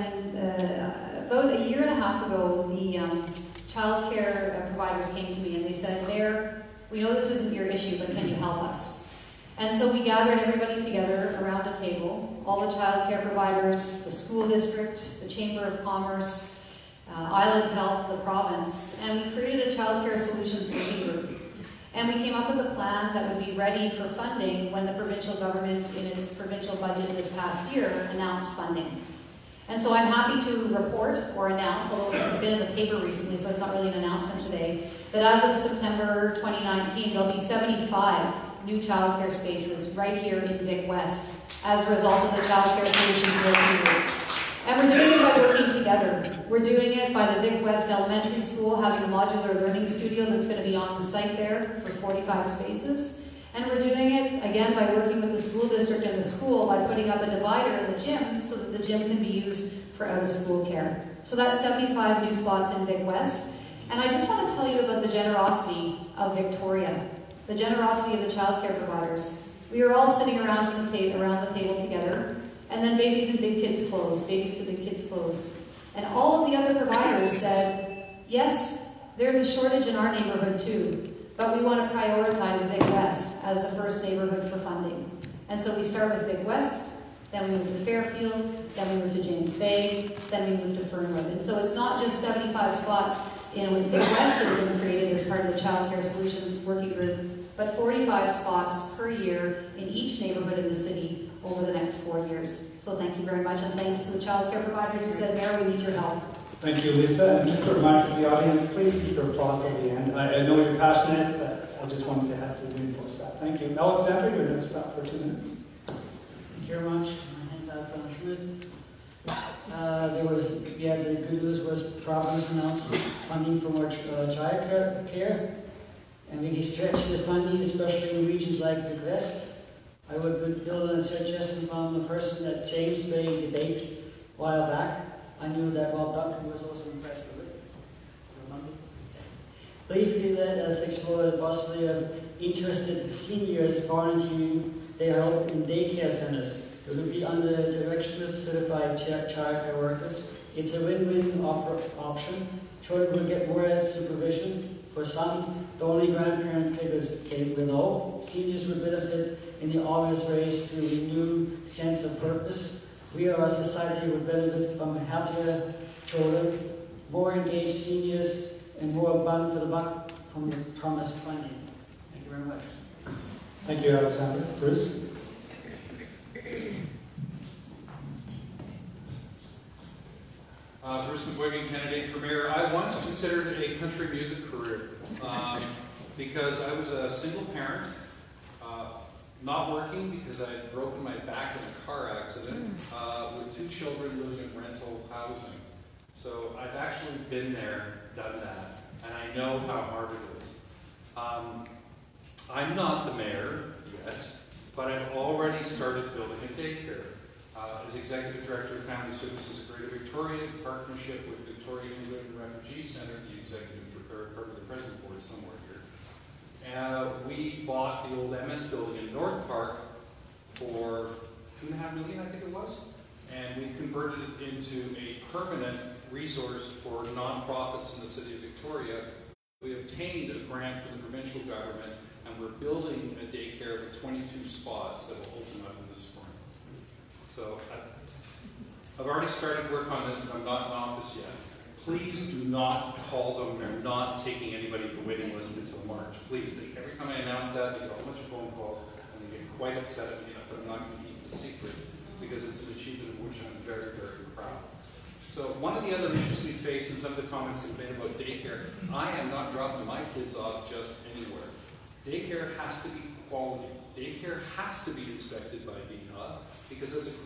about a year and a half ago, the child care providers came to me and they said, Mayor, we know this isn't your issue, but can you help us? And so we gathered everybody together around a table, all the child care providers, the school district, the Chamber of Commerce, Island Health, the province, and we created a child care solutions working group. And we came up with a plan that would be ready for funding when the provincial government, in its provincial budget this past year, announced funding. And so I'm happy to report or announce, although it's been in the paper recently, so it's not really an announcement today, that as of September 2019, there'll be 75 new child care spaces right here in Vic West as a result of the child care solutions working group. And we're doing it by working together. We're doing it by the Vic West Elementary School having a modular learning studio that's going to be on the site there for 45 spaces. And we're doing it, again, by working with the school district and the school by putting up a divider in the gym so that the gym can be used for out-of-school care. So that's 75 new spots in Vic West. And I just want to tell you about the generosity of Victoria, the generosity of the child care providers. We were all sitting around the table together, and then babies and big kids closed, babies to big kids closed. And all of the other providers said, yes, there's a shortage in our neighborhood too, but we want to prioritize Vic West as the first neighborhood for funding. And so we start with Vic West, then we move to Fairfield, then we move to James Bay, then we move to Fernwood. And so it's not just 75 spots with Vic West that have been created as part of the Child Care Solutions Working Group, but 45 spots per year in each neighborhood in the city over the next 4 years. So thank you very much, and thanks to the child care providers who said, Mayor, we need your help. Thank you, Lisa. And just a reminder to the audience, please keep your applause till the end. I know you're passionate, but I just wanted to have to reinforce that. Thank you. Alexander, you're next up for 2 minutes. Thank you very much. My name's Alexander Schmidt. The good news was province announced funding for more child care, and we stretched the funding, especially in regions like the West. I would build on a suggestion from the person at James Bay debate a while back. I knew that Rob Duncan was also impressed with it. Briefly, let us explore possibly interested seniors volunteering their help in daycare centers. It will be under the direction of certified child care workers. It's a win-win option. Children will get more supervision. For some, the only grandparent figures will know. Seniors will benefit in the obvious ways through a new sense of purpose. We as a society will benefit from happier children, more engaged seniors, and more bang for the buck from the promised funding. Thank you very much. Thank you, Alexander. Bruce? Bruce McGuigan, candidate for mayor. I once considered a country music career because I was a single parent, not working because I had broken my back in a car accident, with 2 children living in rental housing. So I've actually been there, done that, and I know how hard it is. I'm not the mayor yet, but I've already started building a daycare. As Executive Director of Family Services of Greater Victoria, in partnership with Victoria Immigrant and Refugee Center, the executive or the president board is somewhere here. We bought the old MS building in North Park for $2.5 million, I think it was, and we converted it into a permanent resource for nonprofits in the city of Victoria. We obtained a grant from the provincial government, and we're building a daycare with 22 spots that will open up in the spring. So I've already started work on this, and I'm not in office yet. Please do not call them. They're not taking anybody to the waiting list until March. Please. Every time I announce that, they get a bunch of phone calls, and they get quite upset at me, but I'm not going to keep the secret because it's an achievement of which I'm very, very proud. So one of the other issues we face in some of the comments that have been about daycare, I am not dropping my kids off just anywhere. Daycare has to be quality. Daycare has to be inspected by VHA because that's a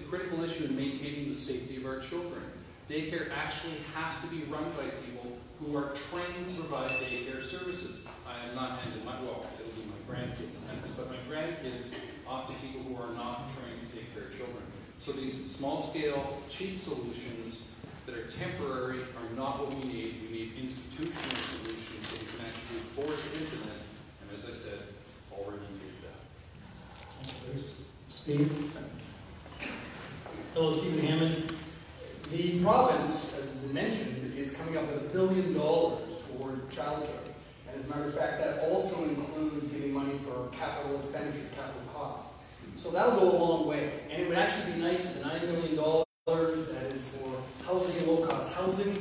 critical issue in maintaining the safety of our children. Daycare actually has to be run by people who are trained to provide daycare services. I am not handing my, well, it'll be my grandkids next, but my grandkids opt to people who are not trained to take care of children. So these small-scale, cheap solutions that are temporary are not what we need. We need institutional solutions that we can actually afford to implement, and as I said, already did that. Steve? Hello, Stephen Hammond. The province, as has been mentioned, is coming up with $1 billion toward childcare. And as a matter of fact, that also includes giving money for capital expenditures, capital costs. So that'll go a long way. And it would actually be nice if the $9 million that is for housing and low-cost housing,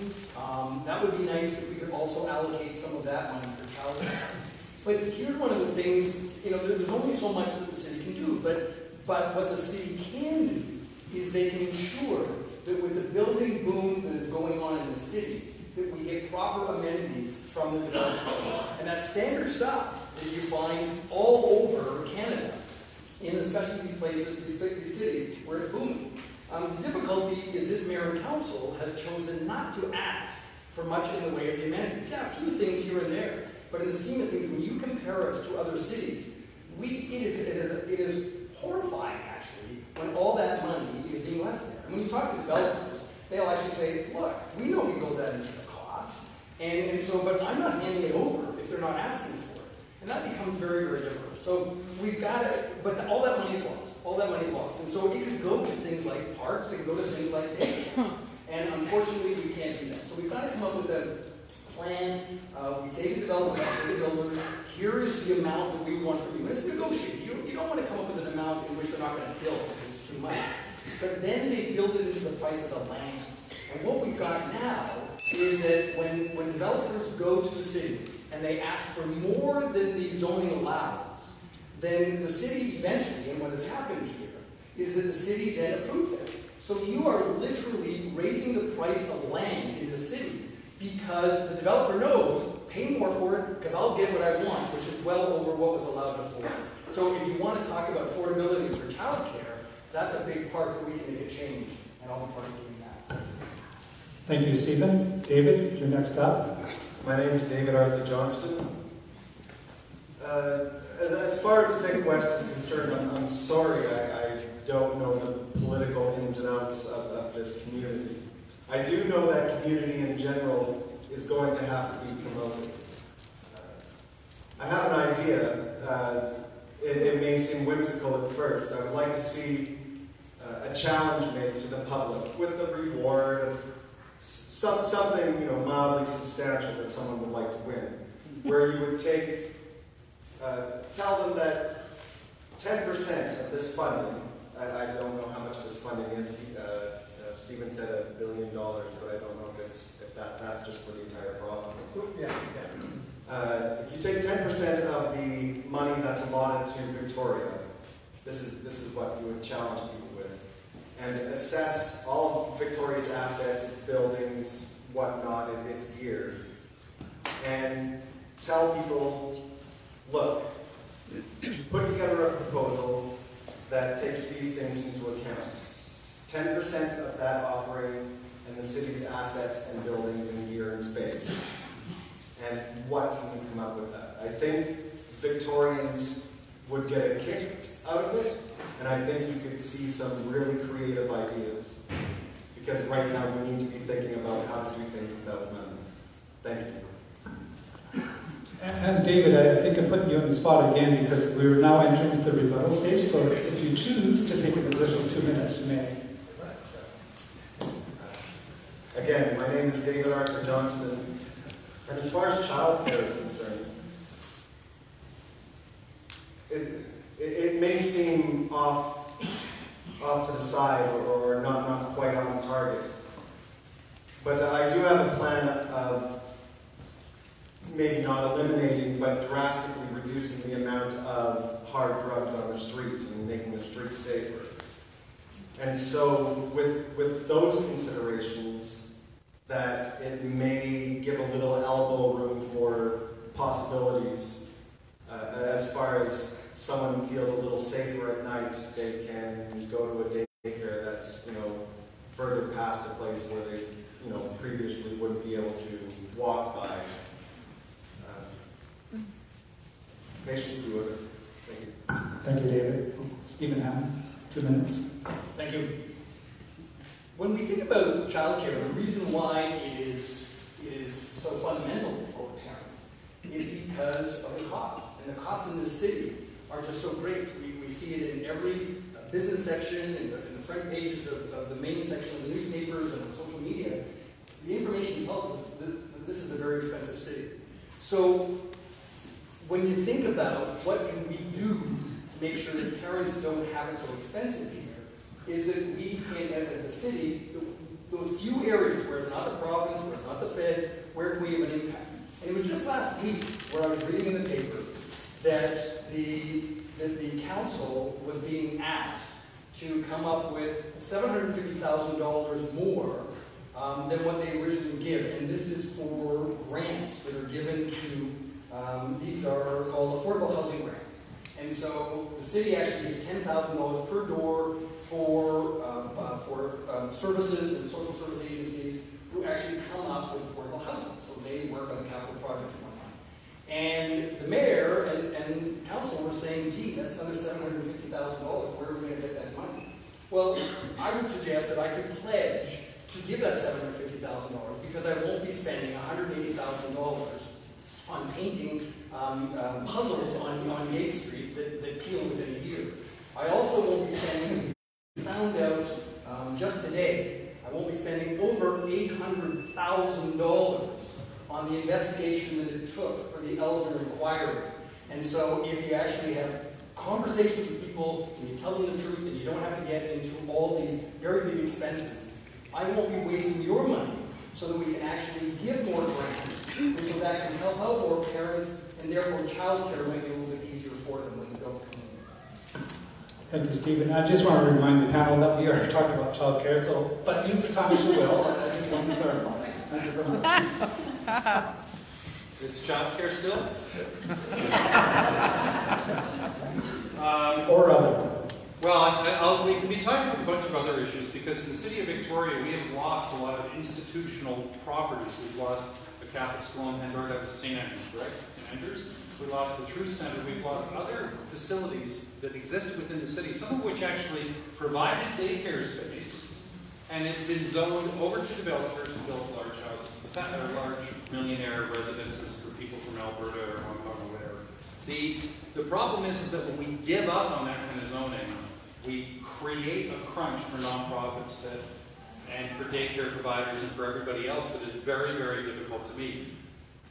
that would be nice if we could also allocate some of that money for childcare. But here's one of the things, you know, there's only so much that the city can do, but what the city can do is they can ensure that with the building boom that is going on in the city, that we get proper amenities from the developer. And that's standard stuff that you find all over Canada, especially these places, these cities where it's booming. The difficulty is this mayor and council has chosen not to ask for much in the way of the amenities. Yeah, a few things here and there, but in the scheme of things, when you compare us to other cities, it is horrifying, actually, when all that money is being left there. And when you talk to developers, they'll actually say, look, we know we build that into the cost, and so, but I'm not handing it over if they're not asking for it. And that becomes very, very difficult. So we've got to, but all that money is lost. All that money is lost. And so it could go to things like parks, it could go to things like daycare. And unfortunately, we can't do that. So we've got to come up with a plan. We say to developers, we say to builders, here is the amount that we want from you. And it's negotiated. You don't want to come up with an amount in which they're not going to build because it's too much. But then they build it into the price of the land. And what we've got now is that when developers go to the city and they ask for more than the zoning allows, then the city eventually, and what has happened here, is that the city then approves it. So you are literally raising the price of land in the city because the developer knows, pay more for it because I'll get what I want, which is well over what was allowed before. So if you want to talk about affordability for childcare, that's a big part that we can make a change, and I'll be part of doing that. Thank you, Stephen. David, you're next up. My name is David Arthur Johnston. As far as Big West is concerned, I'm sorry I don't know the political ins and outs of this community. I do know that community in general is going to have to be promoted. I have an idea. It may seem whimsical at first. I would like to see a challenge made to the public with a reward, something mildly substantial that someone would like to win, where you would take, tell them that 10% of this funding, I don't know how much this funding is. Stephen said $1 billion, but I don't know if that's just for the entire province. If you take 10% of the money that's allotted to Victoria, this is what you would challenge people with. and assess all of Victoria's assets, its buildings, whatnot, and its gear, and tell people, look, put together a proposal that takes these things into account. 10% of that offering and the city's assets and buildings and gear and space. And what can we come up with that? I think Victorians would get a kick out of it, and I think you could see some really creative ideas. Because right now we need to be thinking about how to do things without money. Thank you. And David, I think I'm putting you on the spot again because we're now entering the rebuttal stage, so if you choose to take an additional 2 minutes, you may. Again, my name is David Arthur Johnston, and as far as childcare is concerned, it may seem off to the side or not quite on target, but I do have a plan of maybe not eliminating, but drastically reducing the amount of hard drugs on the street and making the streets safer. And so with those considerations, that it may give a little elbow room for possibilities as far as someone who feels a little safer at night, they can go to a daycare that's, further past a place where they, previously wouldn't be able to walk by. Patience be with us. Thank you. Thank you, David. Stephen Hammond, 2 minutes. Thank you. When we think about childcare, the reason why it is so fundamental for parents is because of the cost. And the costs in this city are just so great. We see it in every business section, in the front pages of the main section of the newspapers and on social media. The information tells us that this is a very expensive city. So when you think about what can we do to make sure that parents don't have it so expensive here, is that we can, as the city, those few areas where it's not the province, where it's not the feds, where can we have an impact? And it was just last week where I was reading in the paper that the council was being asked to come up with $750,000 more than what they originally give. And this is for grants that are given to, these are called affordable housing grants. And so the city actually gives $10,000 per door for services and social service agencies who actually come up with affordable housing. So they work on capital projects and whatnot. And the mayor and council were saying, gee, that's another $750,000. Where are we going to get that money? Well, I would suggest that I could pledge to give that $750,000 because I won't be spending $180,000 on painting puzzles on Gate Street that peel within a year. I also won't be spending, found out just today, I won't be spending over $800,000 on the investigation that it took for the Ellsworth inquiry. And so if you actually have conversations with people and you tell them the truth and you don't have to get into all these very big expenses, I won't be wasting your money so that we can actually give more grants and so that can help out more parents and therefore childcare might be a little bit easier for them when the bills come in. Thank you, Stephen. I just want to remind the panel that we are talking about childcare, so, but Mr. Thomas, you will. I just want to clarify. Thank you very much. It's childcare still? Or other. Well, we can be talking about a bunch of other issues because in the city of Victoria, we have lost a lot of institutional properties. We've lost the Catholic school in Hendora, that was St. Andrews, correct? St. Andrews. We lost the Truth Center. We've lost other facilities that existed within the city, some of which actually provided daycare space, and it's been zoned over to developers who build large houses, or large millionaire residences for people from Alberta or Hong Kong or whatever. The problem is that when we give up on that kind of zoning, we create a crunch for nonprofits and for daycare providers and for everybody else that is very, very difficult to meet.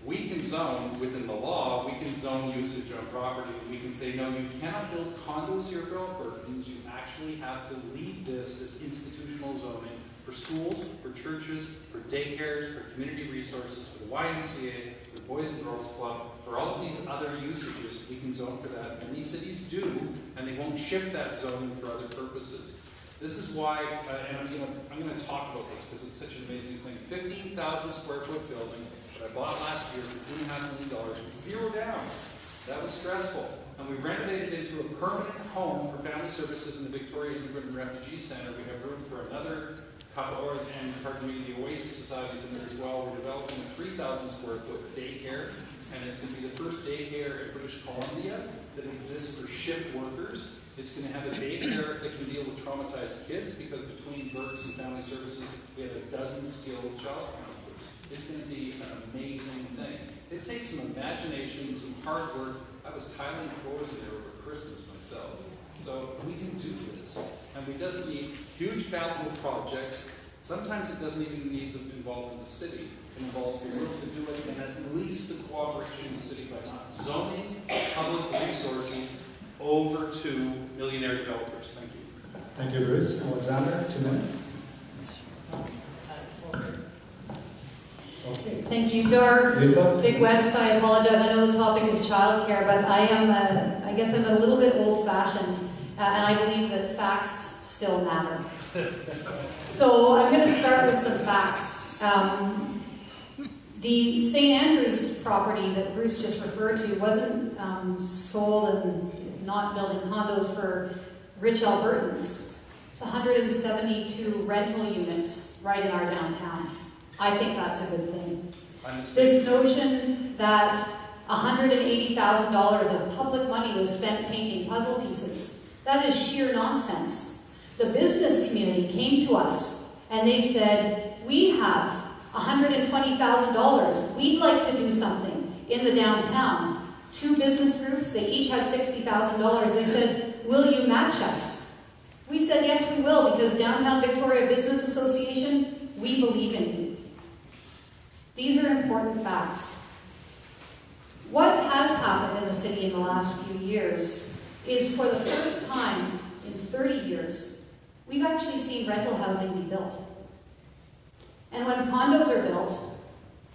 We can zone, within the law, we can zone usage on property. We can say, no, you cannot build condos here for Albertans. You actually have to leave this institutional zoning for schools, for churches, for daycares, for community resources, for the YMCA, for the Boys and Girls Club, for all of these other usages. We can zone for that. Many cities do, and they won't shift that zoning for other purposes. This is why, and I'm going to talk about this because it's such an amazing thing. 15,000 square foot building that I bought last year for $2.5 million with zero down. That was stressful. And we renovated it into a permanent home for family services in the Victoria Immigrant and Refugee Center. We have room for another couple, and pardon me, the Oasis Societies in there as well. We're developing a 3,000 square foot daycare, and it's going to be the first daycare in British Columbia that exists for shift workers. It's going to have a daycare that can deal with traumatized kids because between Burke's and Family Services, we have a dozen skilled child counselors. It's going to be an amazing thing. It takes some imagination, some hard work. I was tiling floors in there over Christmas myself. So we can do this. And it doesn't need huge capital projects. Sometimes it doesn't even need to involve in the city. It involves the will to do it and at least the cooperation of the city by not zoning public resources over to millionaire developers. Thank you. Thank you, Bruce. Alexander, 2 minutes. Okay. Thank you, Dar. Big West, I apologize. I know the topic is childcare, but I guess I'm a little bit old-fashioned, and I believe that facts still matter. So I'm going to start with some facts. The St. Andrews property that Bruce just referred to wasn't sold and not building condos for rich Albertans. It's 172 rental units right in our downtown. I think that's a good thing. This notion that $180,000 of public money was spent painting puzzle pieces, that is sheer nonsense. The business community came to us and they said, we have $120,000. We'd like to do something in the downtown. 2 business groups, they each had $60,000. They said, will you match us? We said, yes, we will, because Downtown Victoria Business Association, we believe in you. These are important facts. What has happened in the city in the last few years is for the first time in 30 years, we've actually seen rental housing be built. And when condos are built,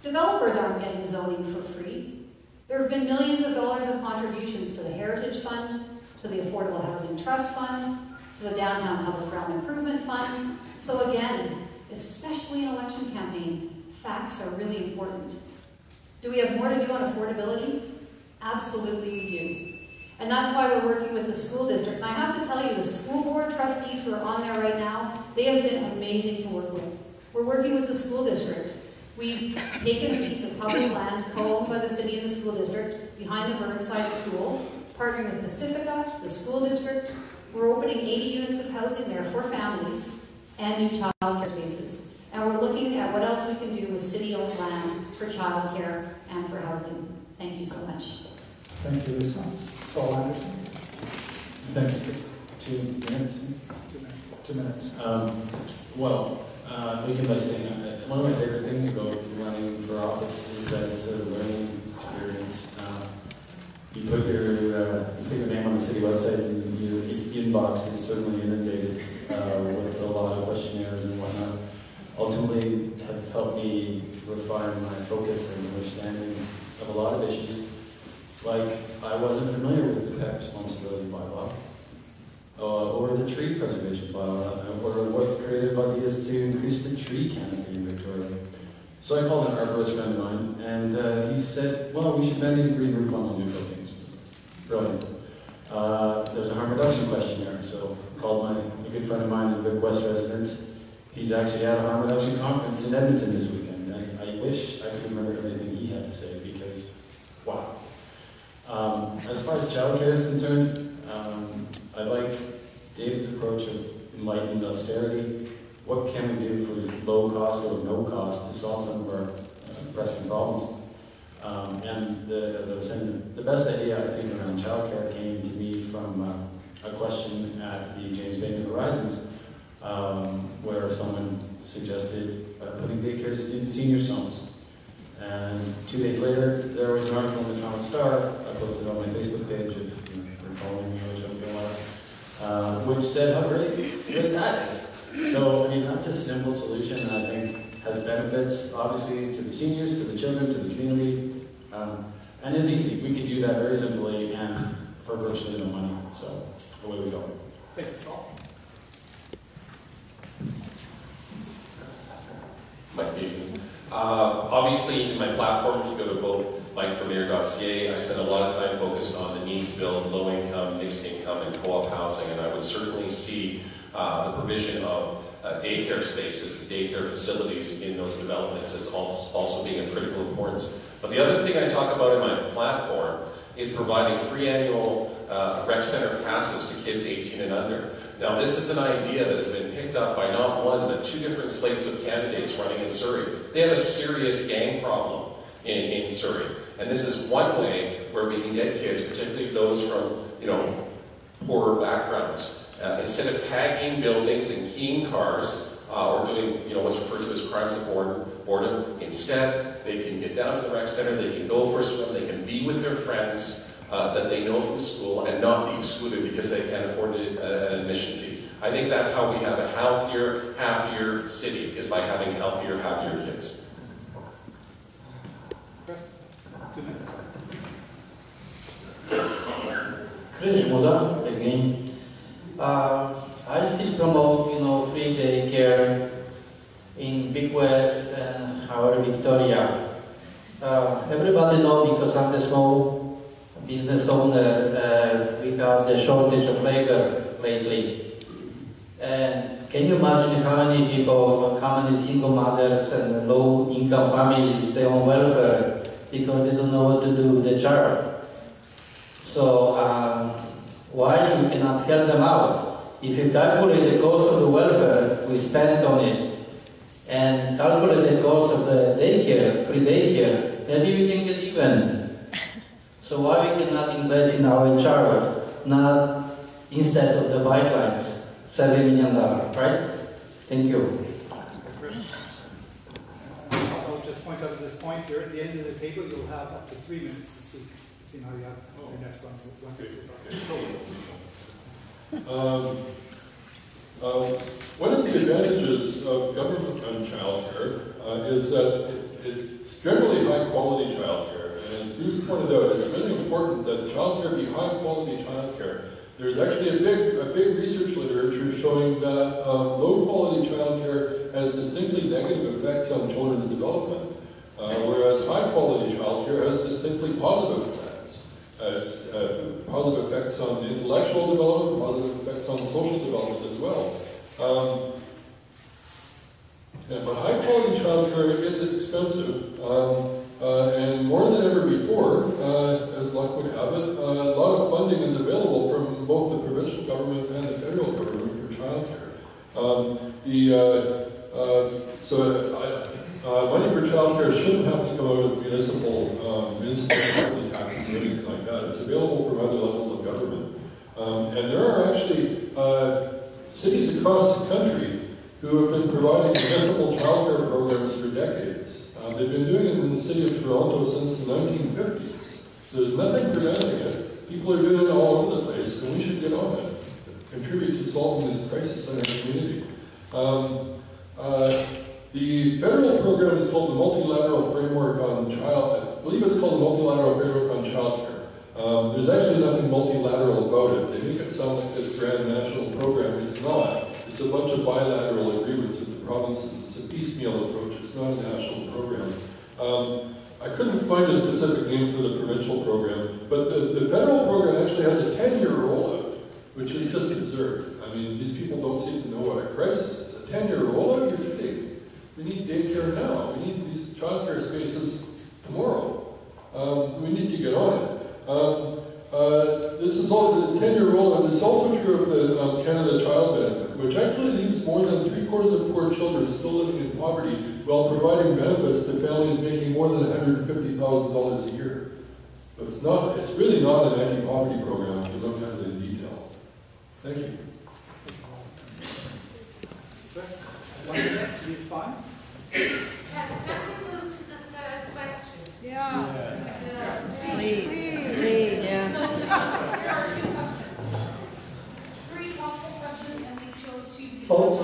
developers aren't getting zoning for free. There have been millions of dollars of contributions to the Heritage Fund, to the Affordable Housing Trust Fund, to the Downtown Public Realm Improvement Fund. So again, especially in an election campaign, facts are really important. Do we have more to do on affordability? Absolutely we do. And that's why we're working with the school district. And I have to tell you, the school board trustees who are on there right now, they have been amazing to work with. We're working with the school district. We've taken a piece of public land co-owned by the city and the school district behind the Burnside School, partnering with Pacifica, the school district. We're opening 80 units of housing there for families and new child care spaces. And we're looking at what else we can do with city-owned land for child care and for housing. Thank you so much. Thank you, Lisa. Saul Anderson. Thanks. 2 minutes? 2 minutes. Begin by saying one of my favorite things about running for office is that it's a learning experience. You put your name on the city website and your inbox is certainly inundated with a lot of questionnaires and whatnot. Ultimately have helped me refine my focus and understanding of a lot of issues. Like, I wasn't familiar with the pet responsibility bylaw, or the tree preservation bylaw, or what creative ideas to increase the tree canopy in Victoria. So I called an arborist friend of mine, and he said, well, we should mandate a green roof on all new buildings. Brilliant. There's a harm reduction questionnaire, so I called a good friend of mine, a Big West resident. He's actually at a harm reduction conference in Edmonton this weekend. I wish I could remember everything he had to say because, wow. As far as childcare is concerned, I like David's approach of enlightened austerity. What can we do for low cost or no cost to solve some of our pressing problems? As I was saying, the best idea I think around childcare came to me from a question at the James Bain Horizons, where someone suggested putting daycares in seniors' homes. And 2 days later, there was an article in the Toronto Star I posted on my Facebook page, if you're following me, which I'm going which said how great that is. So, I mean, that's a simple solution, and I think has benefits, obviously, to the seniors, to the children, to the community. And it's easy. We can do that very simply and for virtually no money. So, away we go. Thank you, Saul. Obviously, in my platform, if you go to votemikeformayor.ca, I spend a lot of time focused on the needs build, low income, mixed income, and co-op housing, and I would certainly see the provision of daycare spaces, daycare facilities in those developments as also being of critical importance. But the other thing I talk about in my platform is providing free annual rec center passes to kids 18 and under. Now, this is an idea that has been picked up by not one, but 2 different slates of candidates running in Surrey. They have a serious gang problem in Surrey. And this is one way where we can get kids, particularly those from, poorer backgrounds. Instead of tagging buildings and keying cars, or doing, what's referred to as crimes of boredom, instead, they can get down to the rec center, they can go for a swim, they can be with their friends that they know from school and not be excluded because they can't afford an admission fee. I think that's how we have a healthier, happier city, is by having healthier, happier kids. Chris, 2 minutes. Chris Muda, again. I still promote, free daycare in Big West and our Victoria. Everybody knows, because I'm the small business owner, we have the shortage of labor lately. And can you imagine how many people, how many single mothers and low-income families stay on welfare because they don't know what to do with the child? So why we cannot help them out? If you calculate the cost of the welfare we spend on it, and calculate the cost of the daycare, free daycare, maybe we can get even. So why we cannot invest in our child, not instead of the bike lines, $7 million, right? Thank you. I'll just point out at this point, you're at the end of the table, you'll have up to 3 minutes to speak. See now you have your next one. One of the advantages of government-run childcare is that it's generally high-quality childcare. And as Bruce pointed out, it's really important that childcare be high-quality childcare. There's actually a big research literature showing that low-quality childcare has distinctly negative effects on children's development, whereas high-quality childcare has distinctly positive effects. Has positive effects on intellectual development, positive effects on social development as well. But high-quality childcare is expensive, and more than ever before, as luck would have it, a lot of funding is available from both the provincial government and the federal government for childcare. Money for childcare shouldn't have to come out of municipal property taxes or anything like that. It's available from other levels of government. And there are actually cities across the country who have been providing municipal childcare programs for decades. They've been doing it in the city of Toronto since the 1950s. So there's nothing preventing it. People are doing it all over the place, and we should get on it. Contribute to solving this crisis in our community. The federal program is called the Multilateral Framework on I believe it's called the Multilateral Framework on Childcare. There's actually nothing multilateral about it. They make it sound like this grand national program. It's not. It's a bunch of bilateral agreements with the provinces. It's a piecemeal approach. It's not a national program. I couldn't find a specific name for the provincial program, but the federal program actually has a 10-year rollout, which is just absurd. I mean, these people don't seem to know what a crisis is. A 10-year rollout? You're kidding. We need daycare now. We need these childcare spaces tomorrow. We need to get on it. This is all the 10-year rollout. It's also true of the Canada Child Benefit, which actually leaves more than 3/4 of poor children still living in poverty while providing benefits to families making more than $150,000 a year. So it's really not an anti-poverty program if you look at it in detail. Thank you. Chris, 1 minute, please, fine. Can we move to the third question? Please. Yeah. So, there are 2 questions. 3 possible questions, and we chose to be Folks,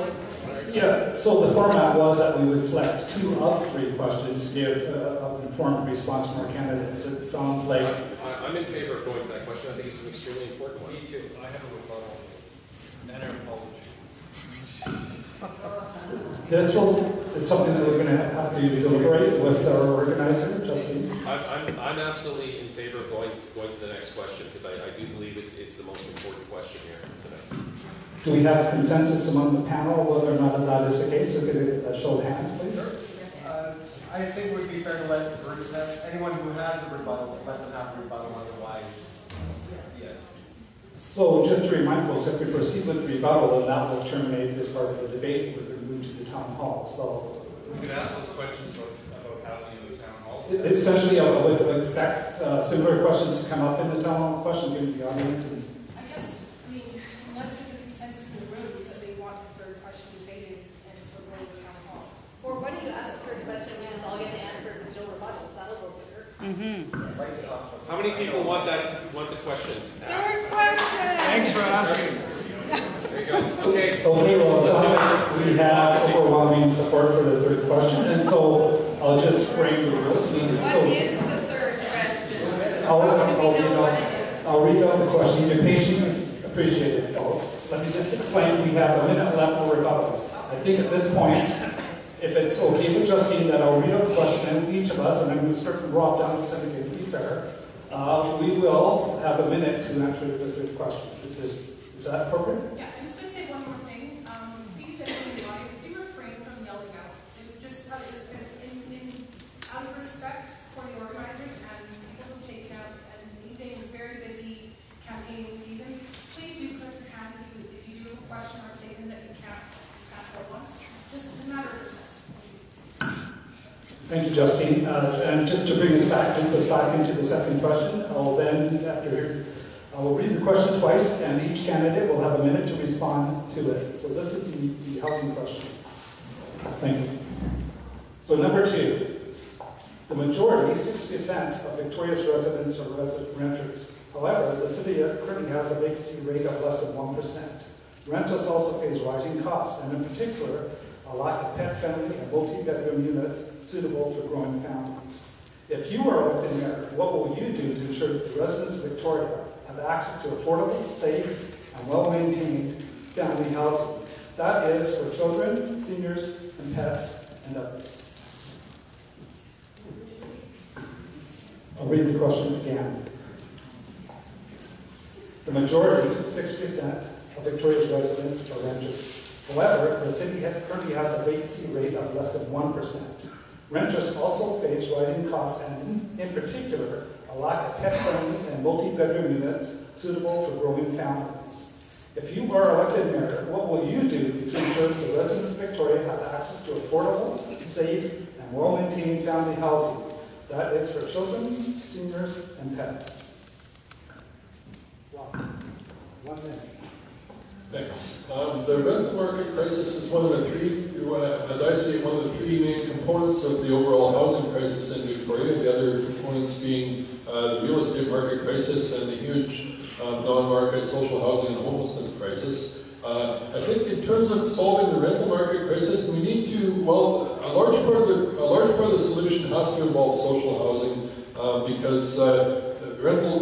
yeah, so the format was that we would select 2 of 3 questions to give an informed response from our candidates. It sounds like... I'm in favor of going to that question. I think it's an extremely important one. Me too. I have a rebuttal and an apology. This will it's something that we're going to have to deliberate with our organizer, Justine. I'm absolutely in favor of going to the next question because I do believe it's the most important question here tonight. Do we have consensus among the panel whether or not that is the case? So could a show of hands, please? I think it would be fair to let the groups have, anyone who has a rebuttal, let them have a rebuttal, otherwise, yeah. So just to remind folks, if we proceed with the rebuttal, then that will terminate this part of the debate. We're going to move to the town hall. So We could ask those questions about housing in the town hall. essentially, I would expect similar questions to come up in the town hall question, given the audience. And I guess, unless there's a consensus in the room that they want the third question debated and for going to town hall. Or why don't you ask the third question, we just all get to answer with no rebuttals, that'll go quicker. How many people want the question asked? Third question. Thanks for asking. There you go. Okay. Okay, well, so we have overwhelming support for the third question, and so I'll just frame the listening. What is the third question? I'll read out the question. Your patience is appreciated, folks. Let me just explain. We have a minute left for rebuttals. I think at this point, if it's okay with Justine, that I'll read out the question, and each of us, and I'm going to start from Rob down to Senator, to be fair, we will have a minute to answer the third question. Is that appropriate? Yeah, I'm just going to say one more thing. Please, everyone in the audience, do refrain from yelling out. Just out of respect for the organizers and people who've taken out an evening, a very busy campaigning season, please do put up your hand if you do have a question or statement that you can't at once. Just as a matter of respect. Thank you, Justine. And just to bring us back into the second question, I will read the question twice, and each candidate will have a minute to respond to it. So this is the housing question. Thank you. So number 2, the majority, 60% of Victoria's residents are renters. However, the city currently has a vacancy rate of less than 1%. Rentals also face rising costs, and in particular, a lack of pet-friendly and multi-bedroom units suitable for growing families. If you are elected mayor, what will you do to ensure that the residents of Victoria have access to affordable, safe, and well-maintained family housing? That is for children, seniors, and pets, and others. I'll read the question again. The majority, 60% of Victoria's residents are renters. However, the city currently has a vacancy rate of less than 1%. Renters also face rising costs and, in particular, a lack of pet-friendly and multi-bedroom units suitable for growing families. If you are elected mayor, what will you do to ensure that the residents of Victoria have access to affordable, safe, and well-maintained family housing? That is for children, seniors, and pets. Wow. 1 minute. Thanks. The rental market crisis is one of the three, as I see it, one of the three main components of the overall housing crisis in Victoria. The other components being the real estate market crisis and the huge non-market social housing and homelessness crisis. I think in terms of solving the rental market crisis, we need to, well, a large part of the solution has to involve social housing because rental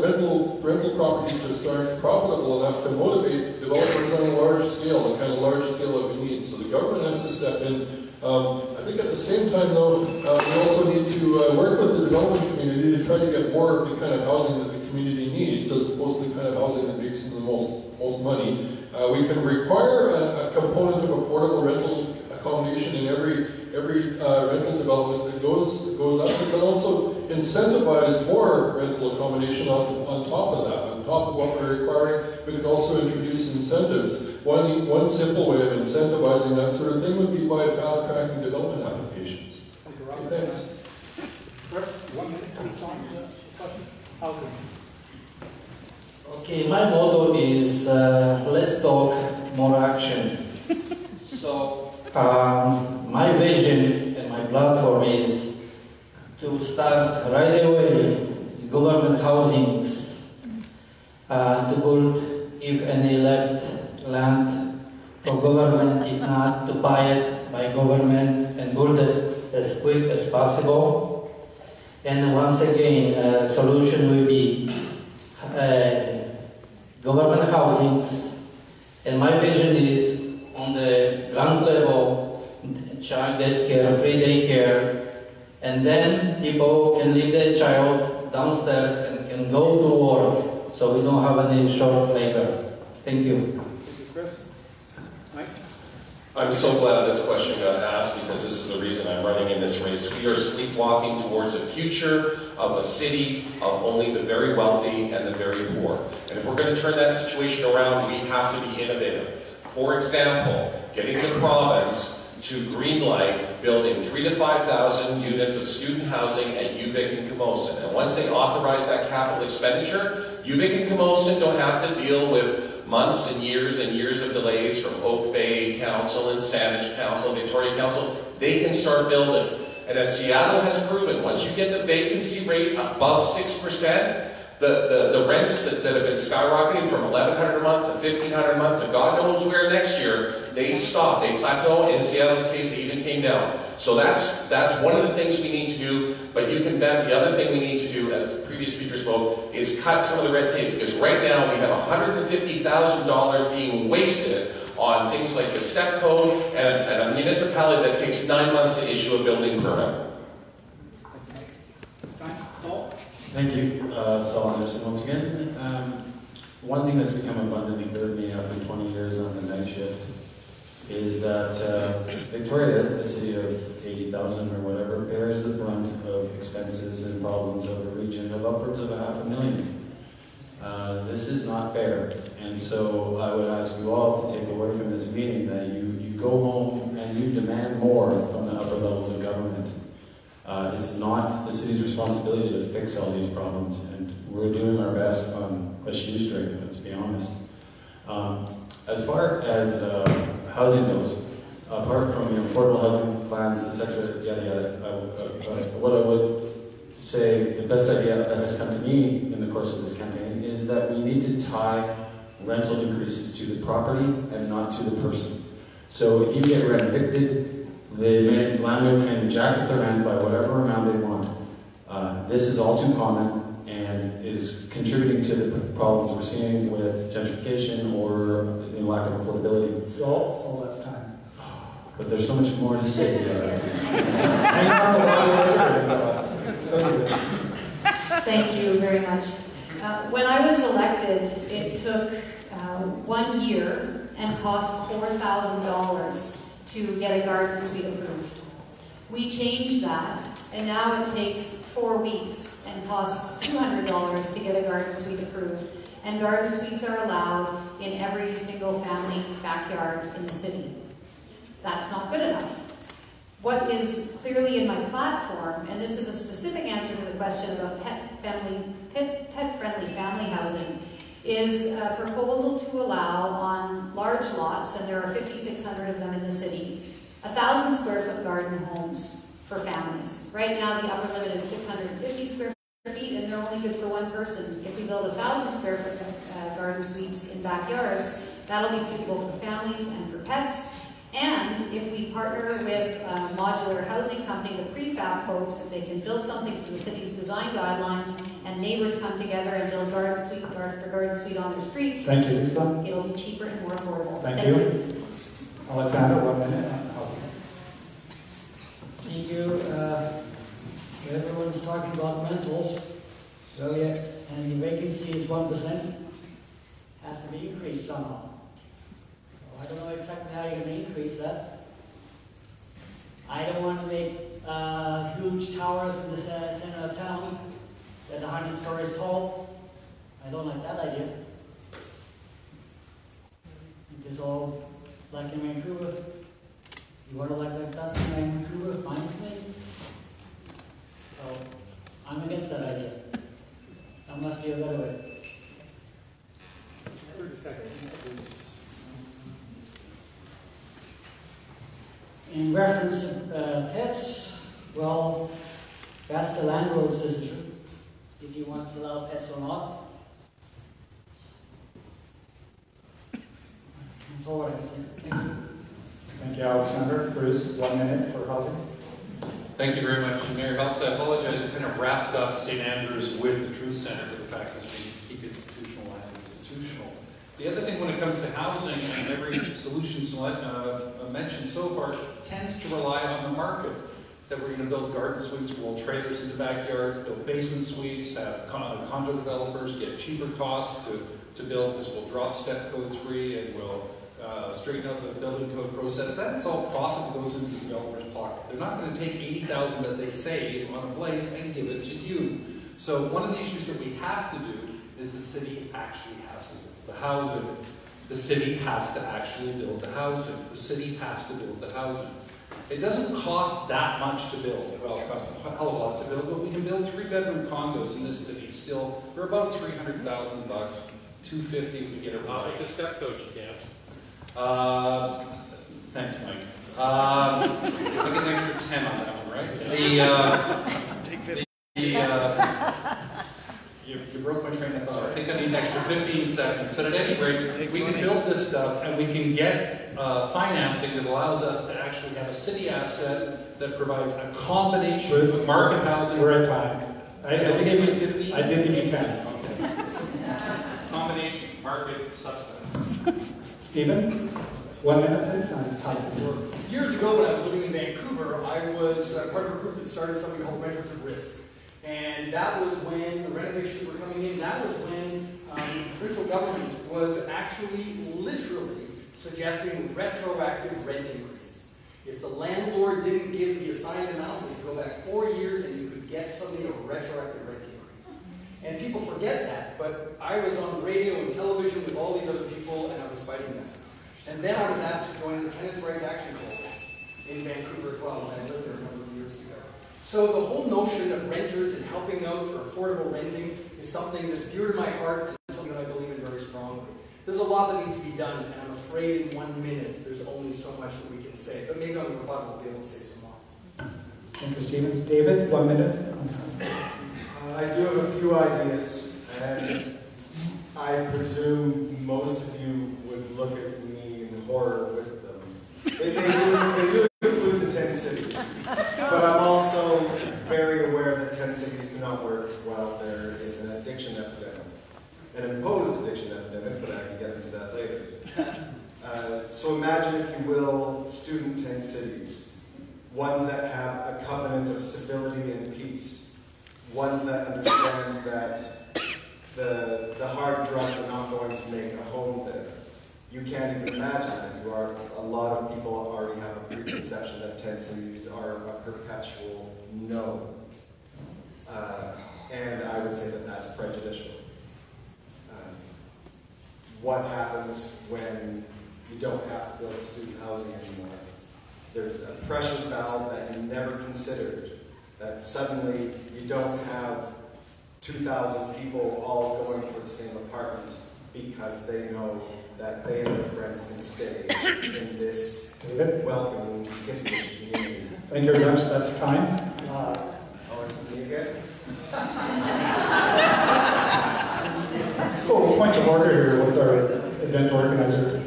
properties just aren't profitable enough to motivate developers on a large scale, the kind of large scale that we need. So the government has to step in. I think at the same time, though, we also need to work with the development community to try to get more of the kind of housing that the community needs, as opposed to the kind of housing that makes them the most money. We can require a component of affordable rental accommodation in every rental development that goes up. We can also incentivize more rental accommodation on top of that. On top of what we're requiring, we can also introduce incentives. One simple way of incentivizing that sort of thing would be by fast-tracking development applications. Thank you, Robert. Okay, thanks. Chris, 1 minute to respond to the question. Housing. Okay, my motto is less talk, more action. So my vision and my platform is to start right away government housings, to build, if any left land for government, if not to buy it by government and build it as quick as possible. And once again, solution will be government housings, and my vision is on the ground level, child daycare, free daycare, and then people can leave their child downstairs and can go to work, so we don't have any short labor. Thank you. Chris? Mike? I'm so glad this question got asked because this is the reason I'm running in this race. We are sleepwalking towards a future of a city of only the very wealthy and the very poor. And if we're going to turn that situation around, we have to be innovative. For example, getting the province to greenlight building 3,000 to 5,000 units of student housing at Geoghegan and Camosun. And once they authorize that capital expenditure, Geoghegan and Camosun don't have to deal with months and years of delays from Oak Bay Council and Saanich Council, Victoria Council. They can start building. And as Seattle has proven, once you get the vacancy rate above 6%, the rents that have been skyrocketing from $1,100 a month to $1,500 a month to God knows where next year, they stop, they plateau, and in Seattle's case, they even came down. So that's one of the things we need to do, but you can bet the other thing we need to do, as the previous speaker spoke, is cut some of the red tape, because right now we have $150,000 being wasted on things like the step code and a municipality that takes 9 months to issue a building permit. Thank you, Saul Anderson, once again. One thing that's become abundantly clear to me after 20 years on the night shift is that Victoria, a city of 80,000 or whatever, bears the brunt of expenses and problems of the region of upwards of $500,000. This is not fair, and so I would ask you all to take away from this meeting that you go home and you demand more from the upper levels of government. It's not the city's responsibility to fix all these problems, and we're doing our best on a shoestring, let's be honest. As far as housing goes, apart from affordable housing plans, etc., yada yada, what I would say, the best idea that has come to me in the course of this campaign is that we need to tie rental increases to the property and not to the person. So if you get rent evicted, the landlord can jack up the rent by whatever amount they want. This is all too common and is contributing to the problems we're seeing with gentrification or the lack of affordability. So that's time. But there's so much more to say. Thank you very much. When I was elected, it took 1 year and cost $4,000 to get a garden suite approved. We changed that, and now it takes 4 weeks and costs $200 to get a garden suite approved. And garden suites are allowed in every single family backyard in the city. That's not good enough. What is clearly in my platform, and this is a specific answer to the question about pet-friendly family housing, is a proposal to allow on large lots, and there are 5,600 of them in the city, 1,000 square foot garden homes for families. Right now the upper limit is 650 square feet, and they're only good for one person. If we build 1,000 square foot garden suites in backyards, that'll be suitable for families and for pets. And if we partner with a modular housing company, the prefab folks, if they can build something to the city's design guidelines, and neighbors come together and build garden suite after garden suite on their streets, thank you, Lisa. It'll be cheaper and more affordable. Thank you. Alexander, 1 minute on housing. Thank you. Everyone's talking about rentals. So yeah, and the vacancy is 1%. Has to be increased somehow. I don't know exactly how you're going to increase that. I don't want to make huge towers in the center of town that are 100 stories tall. I don't like that idea. It's all like in Vancouver. You want to like that in Vancouver? Fine with me. So I'm against that idea. That must be a better way. 30 seconds, please. In reference to pets, well, that's the landlord's decision, if he wants to allow pets or not. That's all I can say. Thank you. Thank you, Alexander. Bruce, 1 minute for housing. Thank you very much, Mayor Helps. I apologize, I kind of wrapped up St. Andrews with the Truth Center for the fact that we keep institutional land institutional. The other thing when it comes to housing, and every solution mentioned so far tends to rely on the market. That we're going to build garden suites, roll trailers into backyards, build basement suites, have condo developers get cheaper costs to build, because we'll drop step code 3 and we'll straighten out the building code process. That's all profit that goes into the developer's pocket. They're not going to take $80,000 that they save on a place and give it to you. So one of the issues that we have to do is the city actually has to build the housing. The city has to actually build the housing. The city has to build the housing. It doesn't cost that much to build. Well, it costs a hell of a lot to build, but we can build 3-bedroom condos in this city still for about $300,000, $250 if we get it right. With the step coach, you can't. Thanks, Mike. I get an extra 10 on that one, right? You broke my train of thought. I think I need an extra 15 seconds. But at any rate, we can build this stuff and we can get financing that allows us to actually have a city asset that provides a combination of market housing. We're at time. I did give you 10. Okay. Combination, market, substance. Stephen, 1 minute, please. Years ago, when I was living in Vancouver, I was part of a group that started something called Renters at Risk. And that was when the renovations were coming in. That was when the provincial government was actually literally suggesting retroactive rent increases. If the landlord didn't give the assigned amount, you could go back 4 years and you could get something of a retroactive rent increase. And people forget that, but I was on radio and television with all these other people and I was fighting that. And then I was asked to join the Tenants' Rights Action Coalition in Vancouver as well, when I lived there a number of years ago. So the whole notion of renters and helping out for affordable renting is something that's dear to my heart and something that I believe in very strongly. There's a lot that needs to be done, and I'm afraid in 1 minute there's only so much that we can say. But maybe on the rebuttal we'll be able to say some more. Thank you, Stephen. David, 1 minute. I do have a few ideas, and I presume most of you would look at me in horror with them. They do include the 10 cities, but I'm also very aware that 10 cities cannot work while there is an addiction epidemic, an imposed addiction epidemic, but I can get into that later. So imagine, if you will, student 10 cities, ones that have a covenant of civility and peace, ones that understand that the hard drugs are not going to make a home there. You can't even imagine that. A lot of people already have a preconception that 10 cities are a perpetual no. And I would say that that's prejudicial. What happens when you don't have to build student housing anymore? There's a pressure valve that you never considered, that suddenly you don't have 2,000 people all going for the same apartment because they know that they and their friends can stay in this welcoming community. Thank you very much. That's time. It's me again. So, point of order here with our event organizer.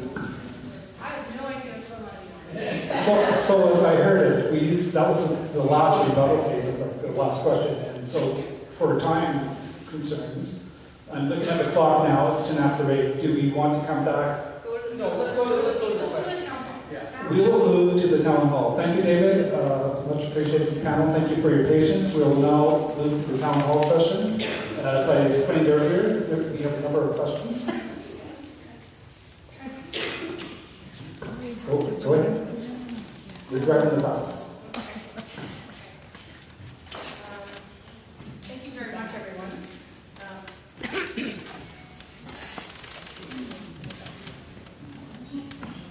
I have no idea what's going on. So as I heard it, that was the last rebuttal phase of the last question. And so, for time concerns, I'm looking at the clock now. It's 10 after 8. Do we want to come back? No, let's go to the question. Yeah. We will move to the town hall. Thank you, David. Much appreciated, panel. Thank you for your patience. We will now move to the town hall session. As I explained earlier, we have a number of questions. Go ahead. You're driving the bus. Thank you very much, everyone.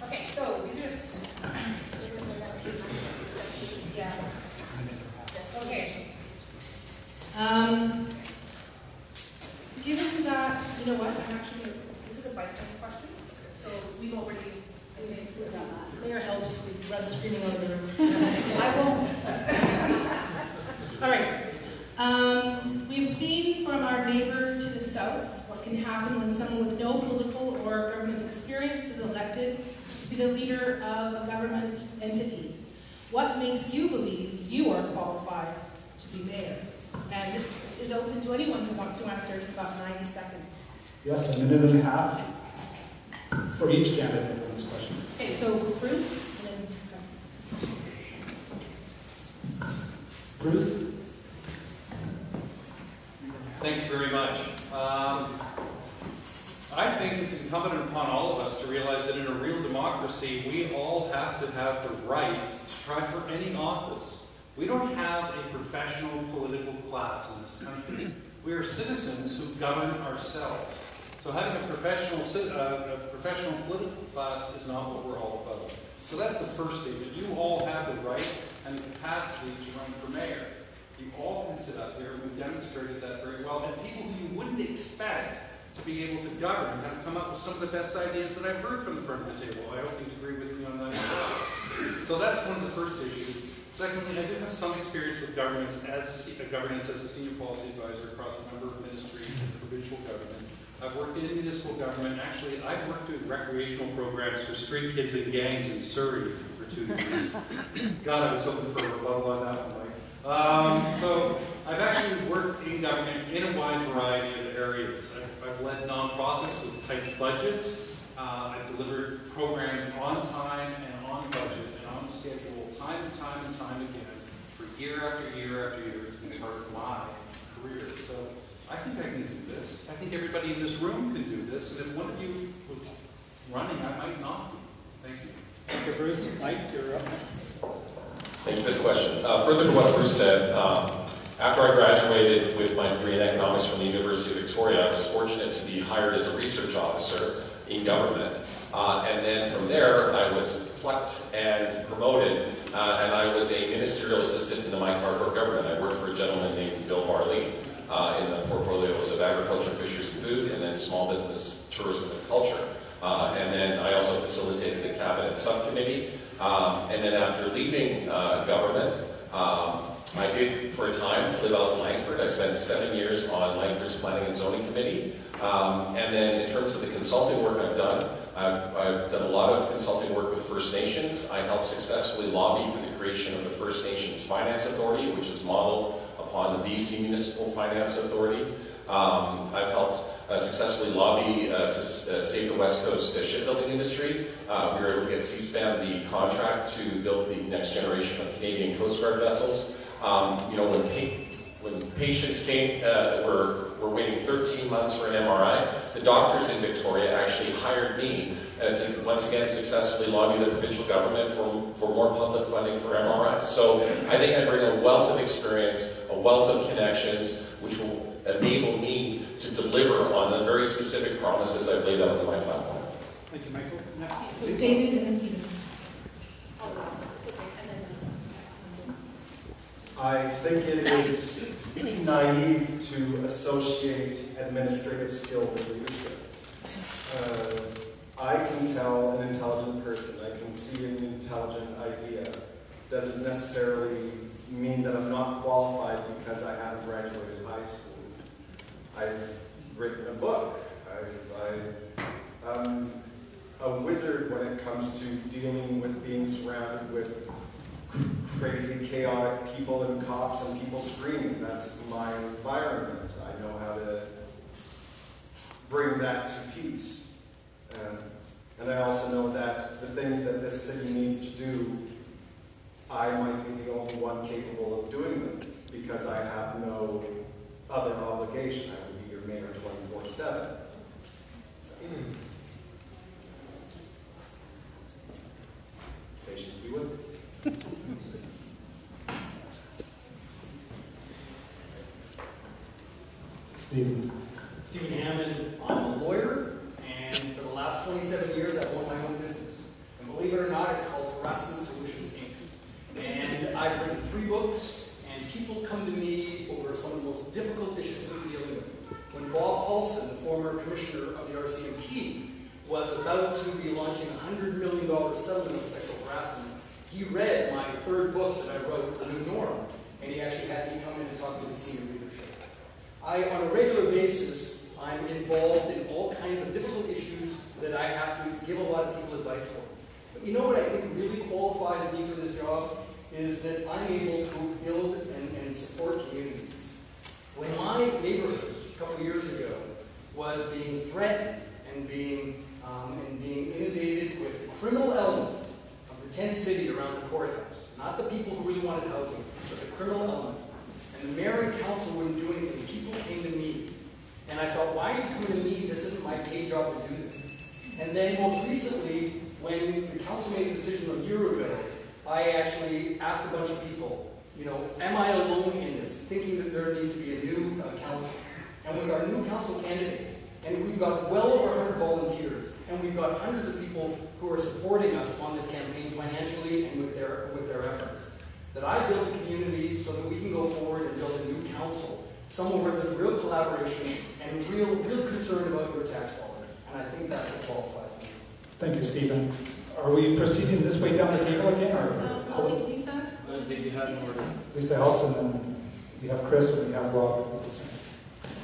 Okay, so these are just... Yeah. Okay. Given that, you know what, I'm actually, this is a bike time question, so we've already done that. Claire helps, we've run the screening over the room. I won't. All right. We've seen from our neighbor to the south what can happen when someone with no political or government experience is elected to be the leader of a government entity. What makes you believe you are qualified to be mayor? And this is open to anyone who wants to answer in about 90 seconds. Yes, a minute and a half for each candidate on this question. Okay, so Bruce, and then Bruce? Thank you very much. I think it's incumbent upon all of us to realize that in a real democracy, we all have to have the right to try for any office. We don't have a professional political class in this country. We are citizens who govern ourselves. So having a professional political class is not what we're all about. So that's the first statement. You all have the right and the capacity to run for mayor. You all can sit up here, and we've demonstrated that very well. And people who you wouldn't expect to be able to govern have come up with some of the best ideas that I've heard from the front of the table. I hope you'd agree with me on that as well. So that's one of the first issues. Secondly, I do have some experience with governance as a senior policy advisor across a number of ministries in provincial government. I've worked in municipal government. Actually, I've worked with recreational programs for street kids and gangs in Surrey for 2 years. God, I was hoping for a rebuttal on that one, Mike. So I've actually worked in government in a wide variety of areas. I've led nonprofits with tight budgets. I've delivered programs on time and on budget and on schedule time and time and time again for year after year after year. It's been part of my career. So I think I can do this. I think everybody in this room can do this. And if one of you was running, I might not be. Thank you. Thank you, Bruce. Mike, you're up next. Thank you for the question. Further to what Bruce said, after I graduated with my degree in economics from the University of Victoria, I was fortunate to be hired as a research officer in government. And then from there, I was plucked and promoted, and I was a ministerial assistant in the Mike Harper government. I worked for a gentleman named Bill Barley in the portfolios of agriculture, fisheries, and food, and then small business, tourism, and culture. And then I also facilitated the cabinet subcommittee. And then after leaving government, I did, for a time, live out in Langford. I spent 7 years on Langford's Planning and Zoning Committee. And then in terms of the consulting work I've done a lot of consulting work with First Nations. I helped successfully lobby for the creation of the First Nations Finance Authority, which is modeled upon the BC Municipal Finance Authority. I've helped successfully lobby to save the West Coast shipbuilding industry. We were able to get CSPAN the contract to build the next generation of Canadian Coast Guard vessels. You know, when patients came, were waiting 13 months for an MRI, the doctors in Victoria actually hired me to once again successfully lobby the provincial government for more public funding for MRIs. So I think I bring a wealth of experience, a wealth of connections, which will enable me to deliver on the very specific promises I've laid out in my platform. Thank you, Michael. So David and then Stephen. I think it is naive to associate administrative skill with leadership. I can tell an intelligent person, I can see an intelligent idea. Doesn't necessarily mean that I'm not qualified because I haven't graduated high school. I've written a book. I'm a wizard when it comes to dealing with being surrounded with crazy, chaotic people and cops and people screaming. That's my environment. I know how to bring that to peace. And I also know that the things that this city needs to do, I might be the only one capable of doing them because I have no other obligation. I would be your mayor 24/7. Patience be with us. Stephen. Stephen Hammond, I'm a lawyer, and for the last 27 years I've owned my own business. And believe it or not, it's called Harassment Solutions Inc. And I've written 3 books, and people come to me over some of the most difficult issues we're dealing with. When Bob Paulson, the former commissioner of the RCMP, was about to be launching a $100 million settlement of sexual harassment, he read my 3rd book that I wrote, The New Norm, and he actually had me come in and talk to the senior leadership. On a regular basis, I'm involved in all kinds of difficult issues that I have to give a lot of people advice for. But you know what I think really qualifies me for this job is that I'm able to build and support communities. When my neighborhood a couple of years ago was being threatened and being inundated with the criminal element of the tent city around the courthouse, not the people who really wanted housing, but the criminal element. And the mayor and council wouldn't do anything. People came to me. And I thought, why are you coming to me? This isn't my paid job to do this. And then most recently, when the council made a decision a year ago, I actually asked a bunch of people, you know, am I alone in this? Thinking that there needs to be a new council. And with our new council candidates, and we've got well over 100 volunteers, and we've got hundreds of people who are supporting us on this campaign financially and with their efforts, that I built a community so that we can go forward and build a new council, somewhere where there's real collaboration and real concern about your tax dollars. And I think that's what qualifies me. Thank you, Stephen. Are we proceeding this way down the table again? Or Lisa? I think you had an order. Lisa helps, and then we have Chris, and we have Rob.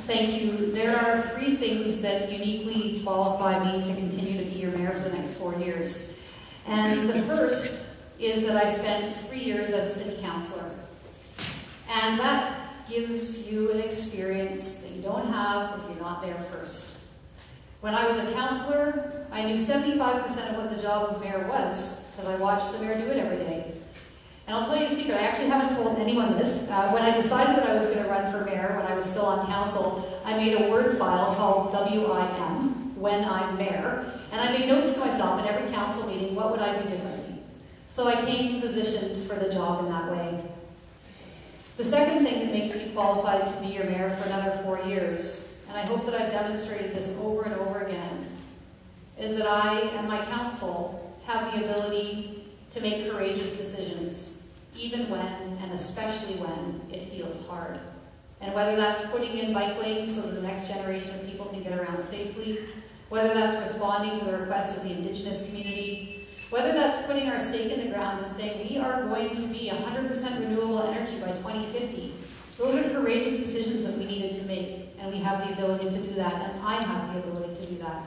Thank you. There are 3 things that uniquely qualify me to continue to be your mayor for the next 4 years. And the first is that I spent 3 years as a city councillor. And that gives you an experience that you don't have if you're not there first. When I was a councillor, I knew 75% of what the job of mayor was, because I watched the mayor do it every day. And I'll tell you a secret, I actually haven't told anyone this. When I decided that I was going to run for mayor, when I was still on council, I made a Word file called WIM, when I'm mayor, and I made notes to myself at every council meeting, what would I do differently? So I came positioned for the job in that way. The second thing that makes me qualified to be your mayor for another 4 years, and I hope that I've demonstrated this over and over again, is that I and my council have the ability to make courageous decisions, even when, and especially when, it feels hard. And whether that's putting in bike lanes so that the next generation of people can get around safely, whether that's responding to the requests of the Indigenous community, whether that's putting our stake in the ground and saying we are going to be 100% renewable energy by 2050. Those are courageous decisions that we needed to make, and we have the ability to do that, and I have the ability to do that.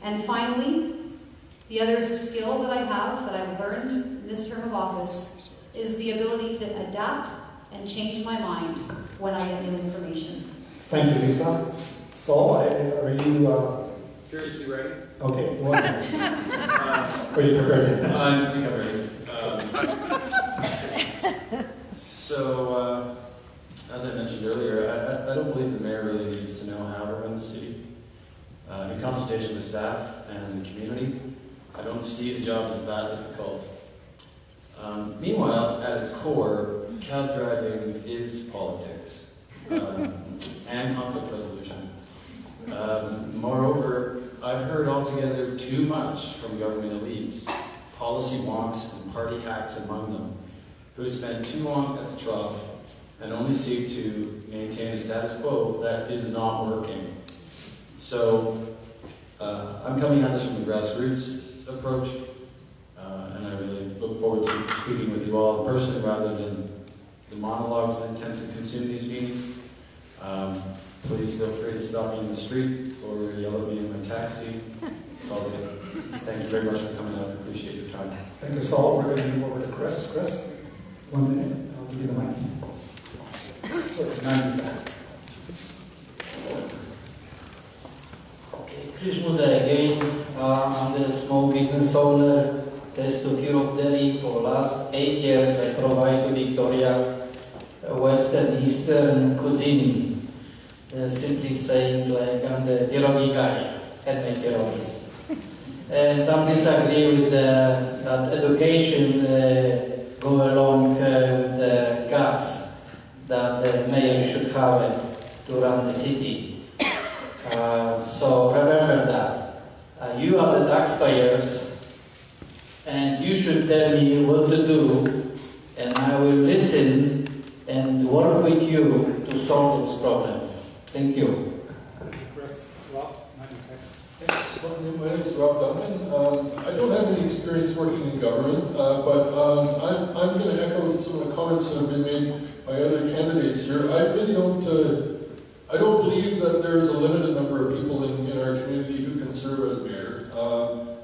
And finally, the other skill that I have, that I've learned in this term of office, is the ability to adapt and change my mind when I get new information. Thank you, Lisa. Saul, are you... Furiously ready? Okay, go on. Are you prepared? I think I'm ready. As I mentioned earlier, I don't believe the mayor really needs to know how to run the city. In consultation with staff and the community, I don't see the job as that difficult. Meanwhile, at its core, cab driving is politics and conflict resolution. Moreover, I've heard altogether too much from government elites, policy wonks and party hacks among them, who spend too long at the trough and only seek to maintain a status quo that is not working. So, I'm coming at this from the grassroots approach, and I really look forward to speaking with you all in person rather than the monologues that tend to consume these meetings. Please feel free to stop me in the street or yell at me in my taxi. Thank you very much for coming out. I appreciate your time. Thank you, Saul. We're going to move over to Chris. Chris, 1 minute. I'll give you the mic. Sorry, 90 seconds. Chris Muda again. I'm the small business owner, Taste of Europe Dairy. For the last 8 years, I provide to Victoria Western Eastern cuisine. Simply saying, like, I'm the pierogi guy, head make pierogis. And I disagree with that education go along with the guts that the mayor should have to run the city. So remember that. You are the taxpayers, and you should tell me what to do, and I will listen and work with you to solve those problems. Thank you. Chris, Rob, 90 seconds. Thanks. My name is Rob Duncan. I don't have any experience working in government, but I'm going to echo some of the comments that have been made by other candidates here. I really I don't believe that there's a limited number of people in our community who can serve as mayor.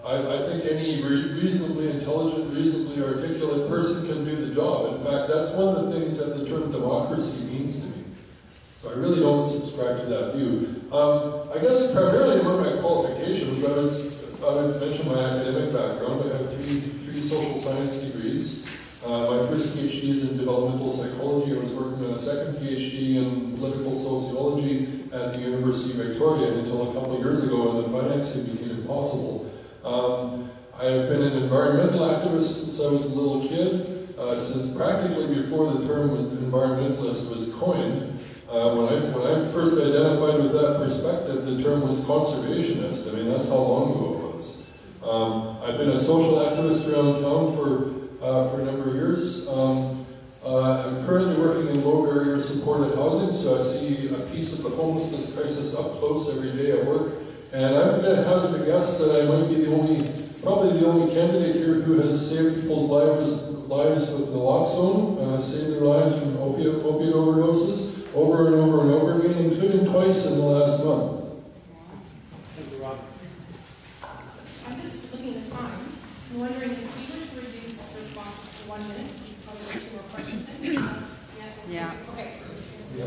I think any reasonably intelligent, reasonably articulate person can do the job. In fact, that's one of the things that the term democracy means to me. So I really don't subscribe to that view. I guess primarily among my qualifications, I would mention my academic background. I have three social science degrees. My first PhD is in developmental psychology. I was working on a second PhD in political sociology at the University of Victoria until a couple of years ago when the financing became impossible. I have been an environmental activist since I was a little kid, since practically before the term environmentalist was coined. When I first identified with that perspective, the term was conservationist. I mean, that's how long ago it was. I've been a social activist around town for a number of years. I'm currently working in low barrier supported housing, so I see a piece of the homelessness crisis up close every day at work. And I'm going to hazard a guess that I might be probably the only candidate here who has saved people's lives with naloxone, saved their lives from opiate overdoses over and over and over again, including twice in the last month. Thank you, Rob. I'm just looking at the time. I'm wondering if we were to reduce responses to 1 minute, we could probably get 2 more questions in. Yes? Yeah. Okay. Yeah,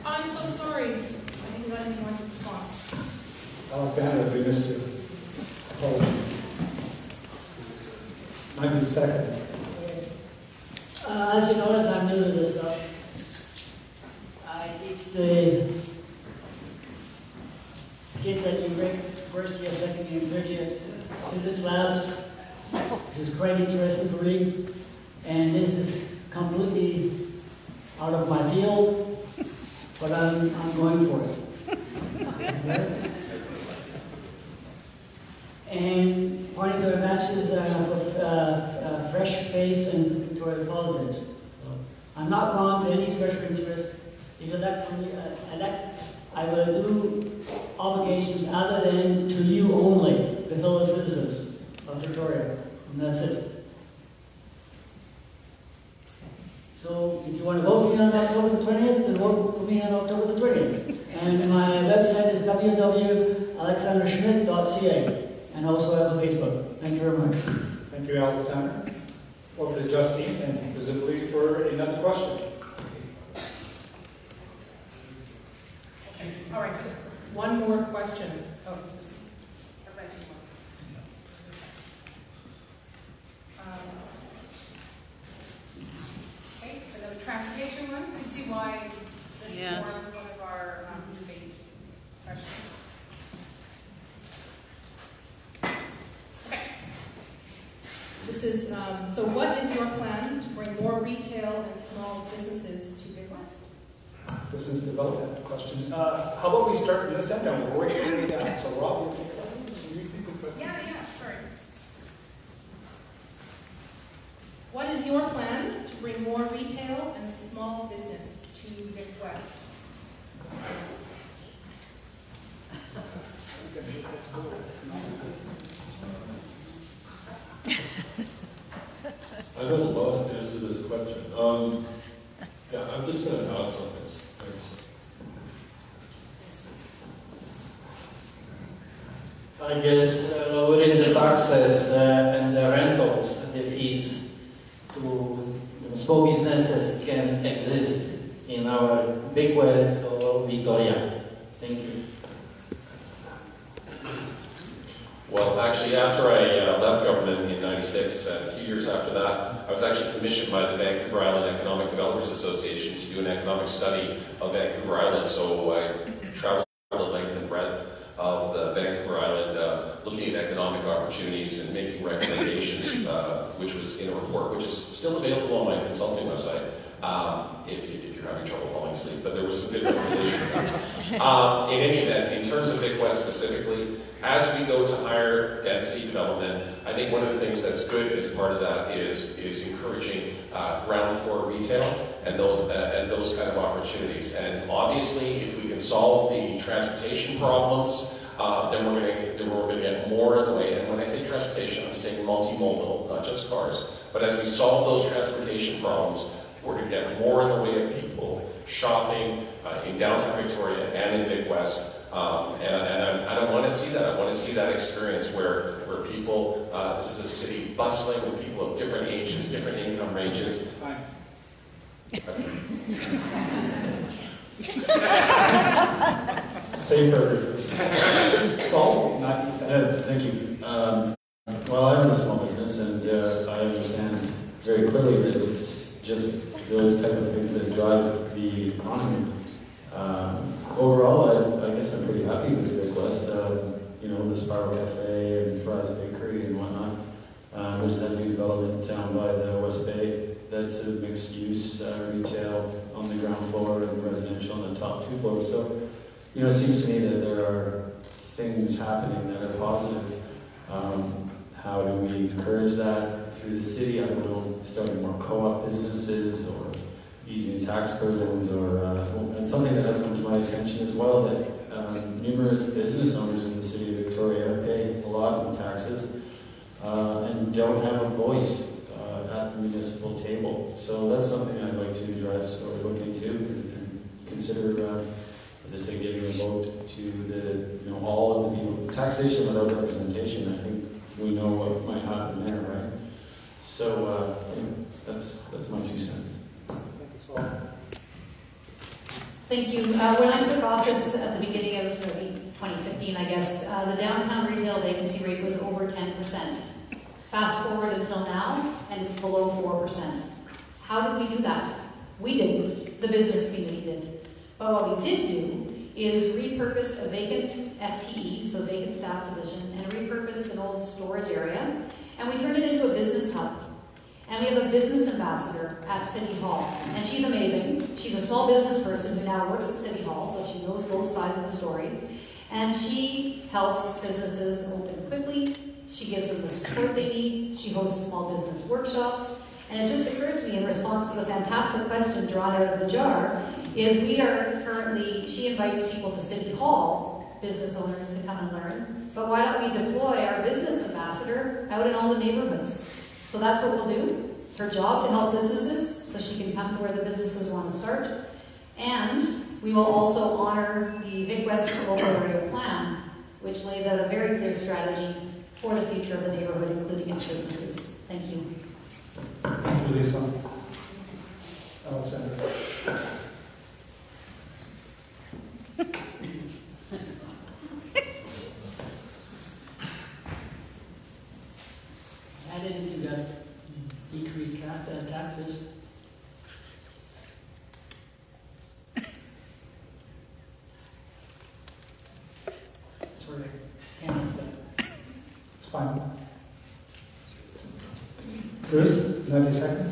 I'm so sorry. I think you guys need one response. Alexander, we missed you. Apologies. 90 seconds. As you notice, I'm new to this stuff. I teach the kids at first year, second year, third year physics labs. It's quite interesting for me. And this is completely out of my field, but I'm going for it. Okay? And pointing to the matches of fresh face and Victoria politics. So I'm not wrong to any special interest. If you elect for me, I will do obligations other than to you only, the fellow citizens of Victoria, and that's it. So if you want to vote for me on October the 20th, then vote for me on October the 20th. And my website is www.alexanderschmidt.ca. And also have a Facebook. Thank you very much. Thank you, Alexander. Over to Justine, and presumably for another question. Okay. All right. Just one more question. Oh, this is a red one. Okay, another transportation one. You can see why this Yeah. is one of our debate questions. This is, so what is your plan to bring more retail and small businesses to Big West? Business development question. How about we start from this end and work our way down? So Rob, you take that? Yeah, sorry. What is your plan to bring more retail and small business to Big West? I'm at a loss to answer this question. Yeah, I'm just going to pass on this. Thanks. I guess lowering the taxes and the rentals, the fees to small businesses can exist in our Big West or Victoria. Thank you. Well, actually, after I left government in '96, a few years after that, I was actually commissioned by the Vancouver Island Economic Developers Association to do an economic study of Vancouver Island. So I traveled the length and breadth of the Vancouver Island, looking at economic opportunities and making recommendations, which was in a report, which is still available on my consulting website, if you're having trouble falling asleep. But there was some good recommendations. In any event, in terms of Big West specifically, as we go to higher density development, I think one of the things that's good as part of that is encouraging ground floor retail and those kind of opportunities. And obviously, if we can solve the transportation problems, then we're going to get more in the way. And when I say transportation, I'm saying multimodal, not just cars. But as we solve those transportation problems, we're going to get more in the way of people shopping in downtown Victoria and in Big West. And I don't want to see that. I want to see that experience where people, this is a city bustling with people of different ages, different income ranges. Safer. Saul, 90 seconds. Yes, thank you. Well, I own a small business, and I understand very clearly that it's just those type of things that drive the economy. Overall, I guess I'm pretty happy with the request. The Spiral Cafe and Fry's Bakery and whatnot. There's that new development down by the West Bay. That's a mixed-use retail on the ground floor and residential on the top 2 floors. So, it seems to me that there are things happening that are positive. How do we encourage that through the city? I don't know, starting more co-op businesses or easing tax burdens, and something that has come to my attention as well, that numerous business owners in the city of Victoria pay a lot in taxes and don't have a voice at the municipal table. So that's something I'd like to address or look into and consider, as I say, giving a vote to all of the people. Taxation without representation, I think we know what might happen there, right? So that's my 2 cents. Thank you. When I took office at the beginning of 2015, I guess, the downtown retail vacancy rate was over 10%. Fast forward until now, and it's below 4%. How did we do that? We didn't. The business community did. But what we did do is repurposed a vacant FTE, so vacant staff position, and repurposed an old storage area, and we turned it into a business hub. And we have a business ambassador at City Hall, and she's amazing. She's a small business person who now works at City Hall, so she knows both sides of the story. And she helps businesses open quickly. She gives them the support they need. She hosts small business workshops. And it just occurred to me in response to the fantastic question drawn out of the jar, is we are currently, she invites people to City Hall, business owners, to come and learn. But why don't we deploy our business ambassador out in all the neighborhoods? So that's what we'll do. It's her job to help businesses, so she can come to where the businesses want to start. And we will also honor the Vic West Local Area Plan, which lays out a very clear strategy for the future of the neighborhood, including its businesses. Thank you. Thank you, Lisa. Alexander. I didn't see that decreased taxes. Sorry, can't answer that. It's fine. Bruce, 90 seconds.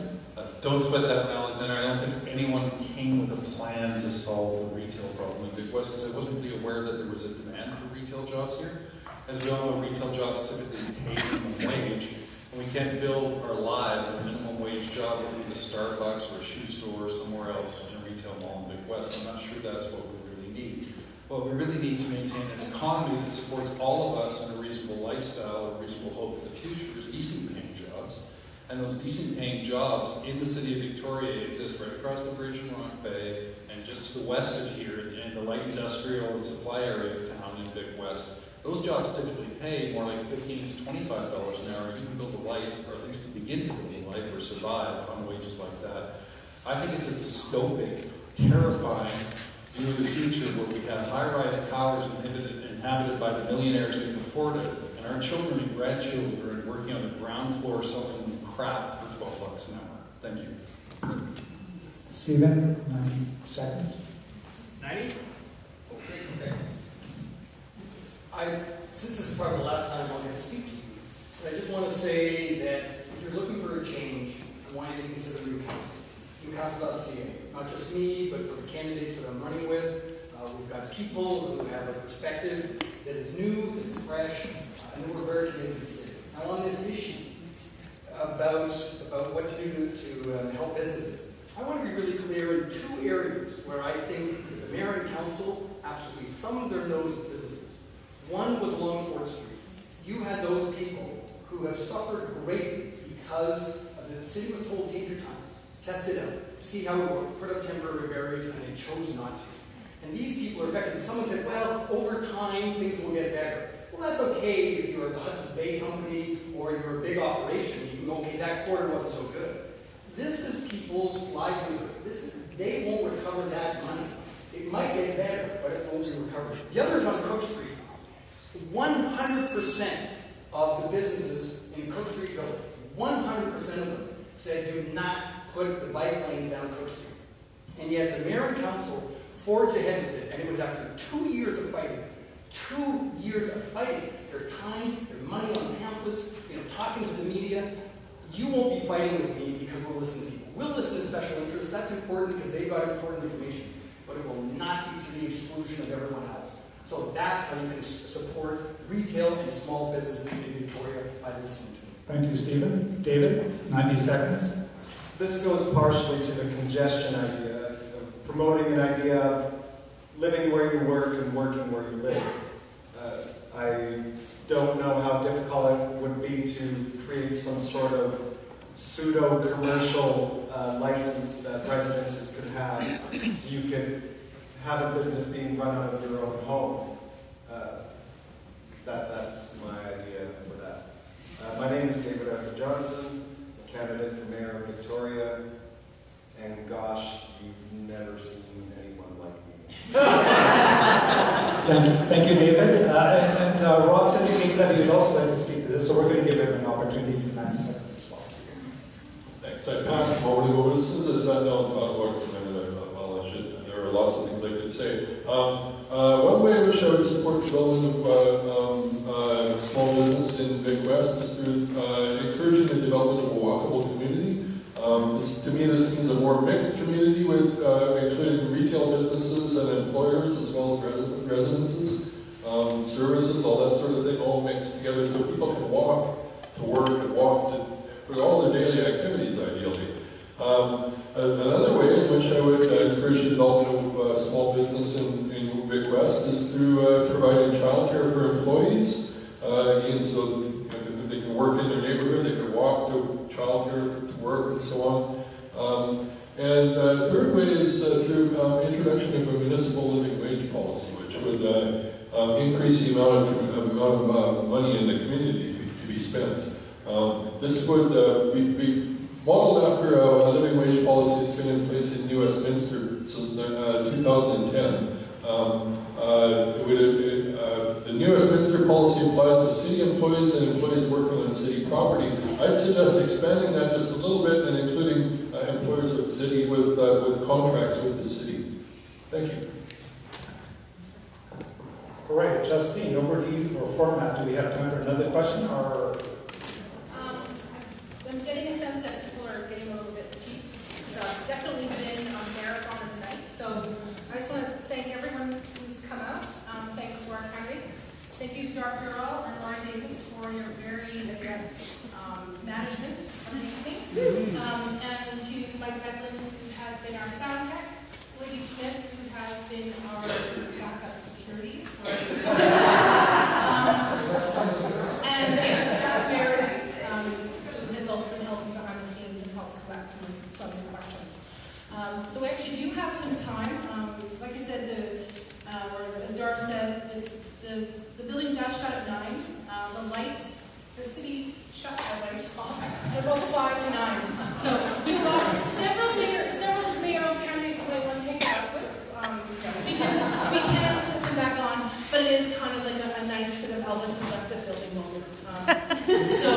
Don't sweat that one, Alexander. I don't think anyone came with a plan to solve the retail problem in Big West, because I wasn't really aware that there was a demand for retail jobs here. As we all know, retail jobs typically pay minimum wage, and we can't build our lives on a minimum wage job working at a Starbucks or a shoe store or somewhere else in a retail mall in Big West. I'm not sure that's what we really need. What we really need to maintain an economy that supports all of us in a reasonable lifestyle, a reasonable hope for the future, is decent paying jobs. And those decent paying jobs in the city of Victoria exist right across the bridge in Rock Bay and just to the west of here in the light industrial and supply area of town in Big West. Those jobs typically pay more like $15 to $25 an hour. You can build a life, or at least to begin to build a life or survive on wages like that. I think it's a dystopic, terrifying view of the future where we have high-rise towers inhabited by the millionaires who can afford it, and our children and grandchildren are working on the ground floor selling crap for $12 an hour. Thank you. Stephen, 90 seconds. 90? Okay. Since this is probably the last time I'll get to speak to you, I just want to say that if you're looking for a change, I want you to consider New Council. Newcouncil.ca. Not just me, but for the candidates that I'm running with. We've got people who have a perspective that is new, that is fresh, and we're very committed to the city. Now on this issue, about what to do to help businesses. I want to be really clear in 2 areas where I think that the mayor and council absolutely thumbed their nose at businesses. One was along 4th Street. You had those people who have suffered greatly because the city was told, take your time, test it out, see how it worked, put up temporary barriers, and they chose not to. And these people are affected. Someone said, well, over time, things will get better. Well, that's okay if you're the Hudson's Bay Company or you're a big operation. You can go, okay, that quarter wasn't so good. This is people's livelihood. They won't recover that money. It might get better, but it won't be recovered. The other is on Cook Street. 100% of the businesses in Cook Street Village, 100% of them, said do not put the bike lanes down Cook Street. And yet the mayor and council forged ahead with it, and it was after 2 years of fighting. 2 years of fighting. Their time, their money on pamphlets, talking to the media. You won't be fighting with me because we'll listen to people. We'll listen to special interests. That's important because they've got important information. But it will not be to the exclusion of everyone else. So that's how you can support retail and small businesses in Victoria by listening to them. Thank you, Stephen. David, 90 seconds. This goes partially to the congestion idea, of promoting an idea of living where you work and working where you live. I don't know how difficult it would be to create some sort of pseudo-commercial license that residences could have, so you could have a business being run out of your own home. That's my idea for that. My name is David F. Johnson, candidate for mayor of Victoria, and gosh, you've never seen anyone like me. Thank you, David. Rob said to me that he would also like to speak to this, so we're going to give him an opportunity for 90 seconds as well. Thanks. I passed the moment ago. As soon as I sat down and thought about it, there are lots of things I could say. One way I wish I would support development of small business in Big West is through encouraging the development of a walkable community. To me, this means a more mixed community with including retail businesses and employers as well as residences, services, all that sort of thing, all mixed together so people can walk to work and walk for all their daily activities, ideally. Another way in which I would encourage the development of small business in Big West is through providing childcare for employees. Again, so they can work in their neighborhood, they can walk to childcare to work and so on. And the third way is through introduction of a municipal living wage policy, which would increase the amount of money in the community to be spent. This would be modeled after a living wage policy that's been in place in New Westminster since 2010. The New Westminster policy applies to city employees and employees working on city property. I'd suggest expanding that just a little bit and including employers with contracts with the city. Thank you. All right, Justine, over to you for format. Do we have time for another question? Or I'm getting a sense that people are getting a little bit fatigued. It's definitely been a marathon of the night. So I just want to thank everyone who's come out. Thanks to our candidates. Thank you, Dr. Mayoral and Lauren Davis, for your very adept management of the evening. And to Mike Bedlin, who has been our sound tech, Woody Smith, who has been our backup security. And Meredith, who has also been helping behind the scenes and helped collect some of the questions. So we actually do have some time. Like I said, as Dar said, the building does shut at 9. The lights, the city shut the lights off. They're both 5 to 9. So we've got several mayoral candidates who I want to take it up with. We can switch them back on, but it is kind of like a nice sort of Elvis inductive building moment. So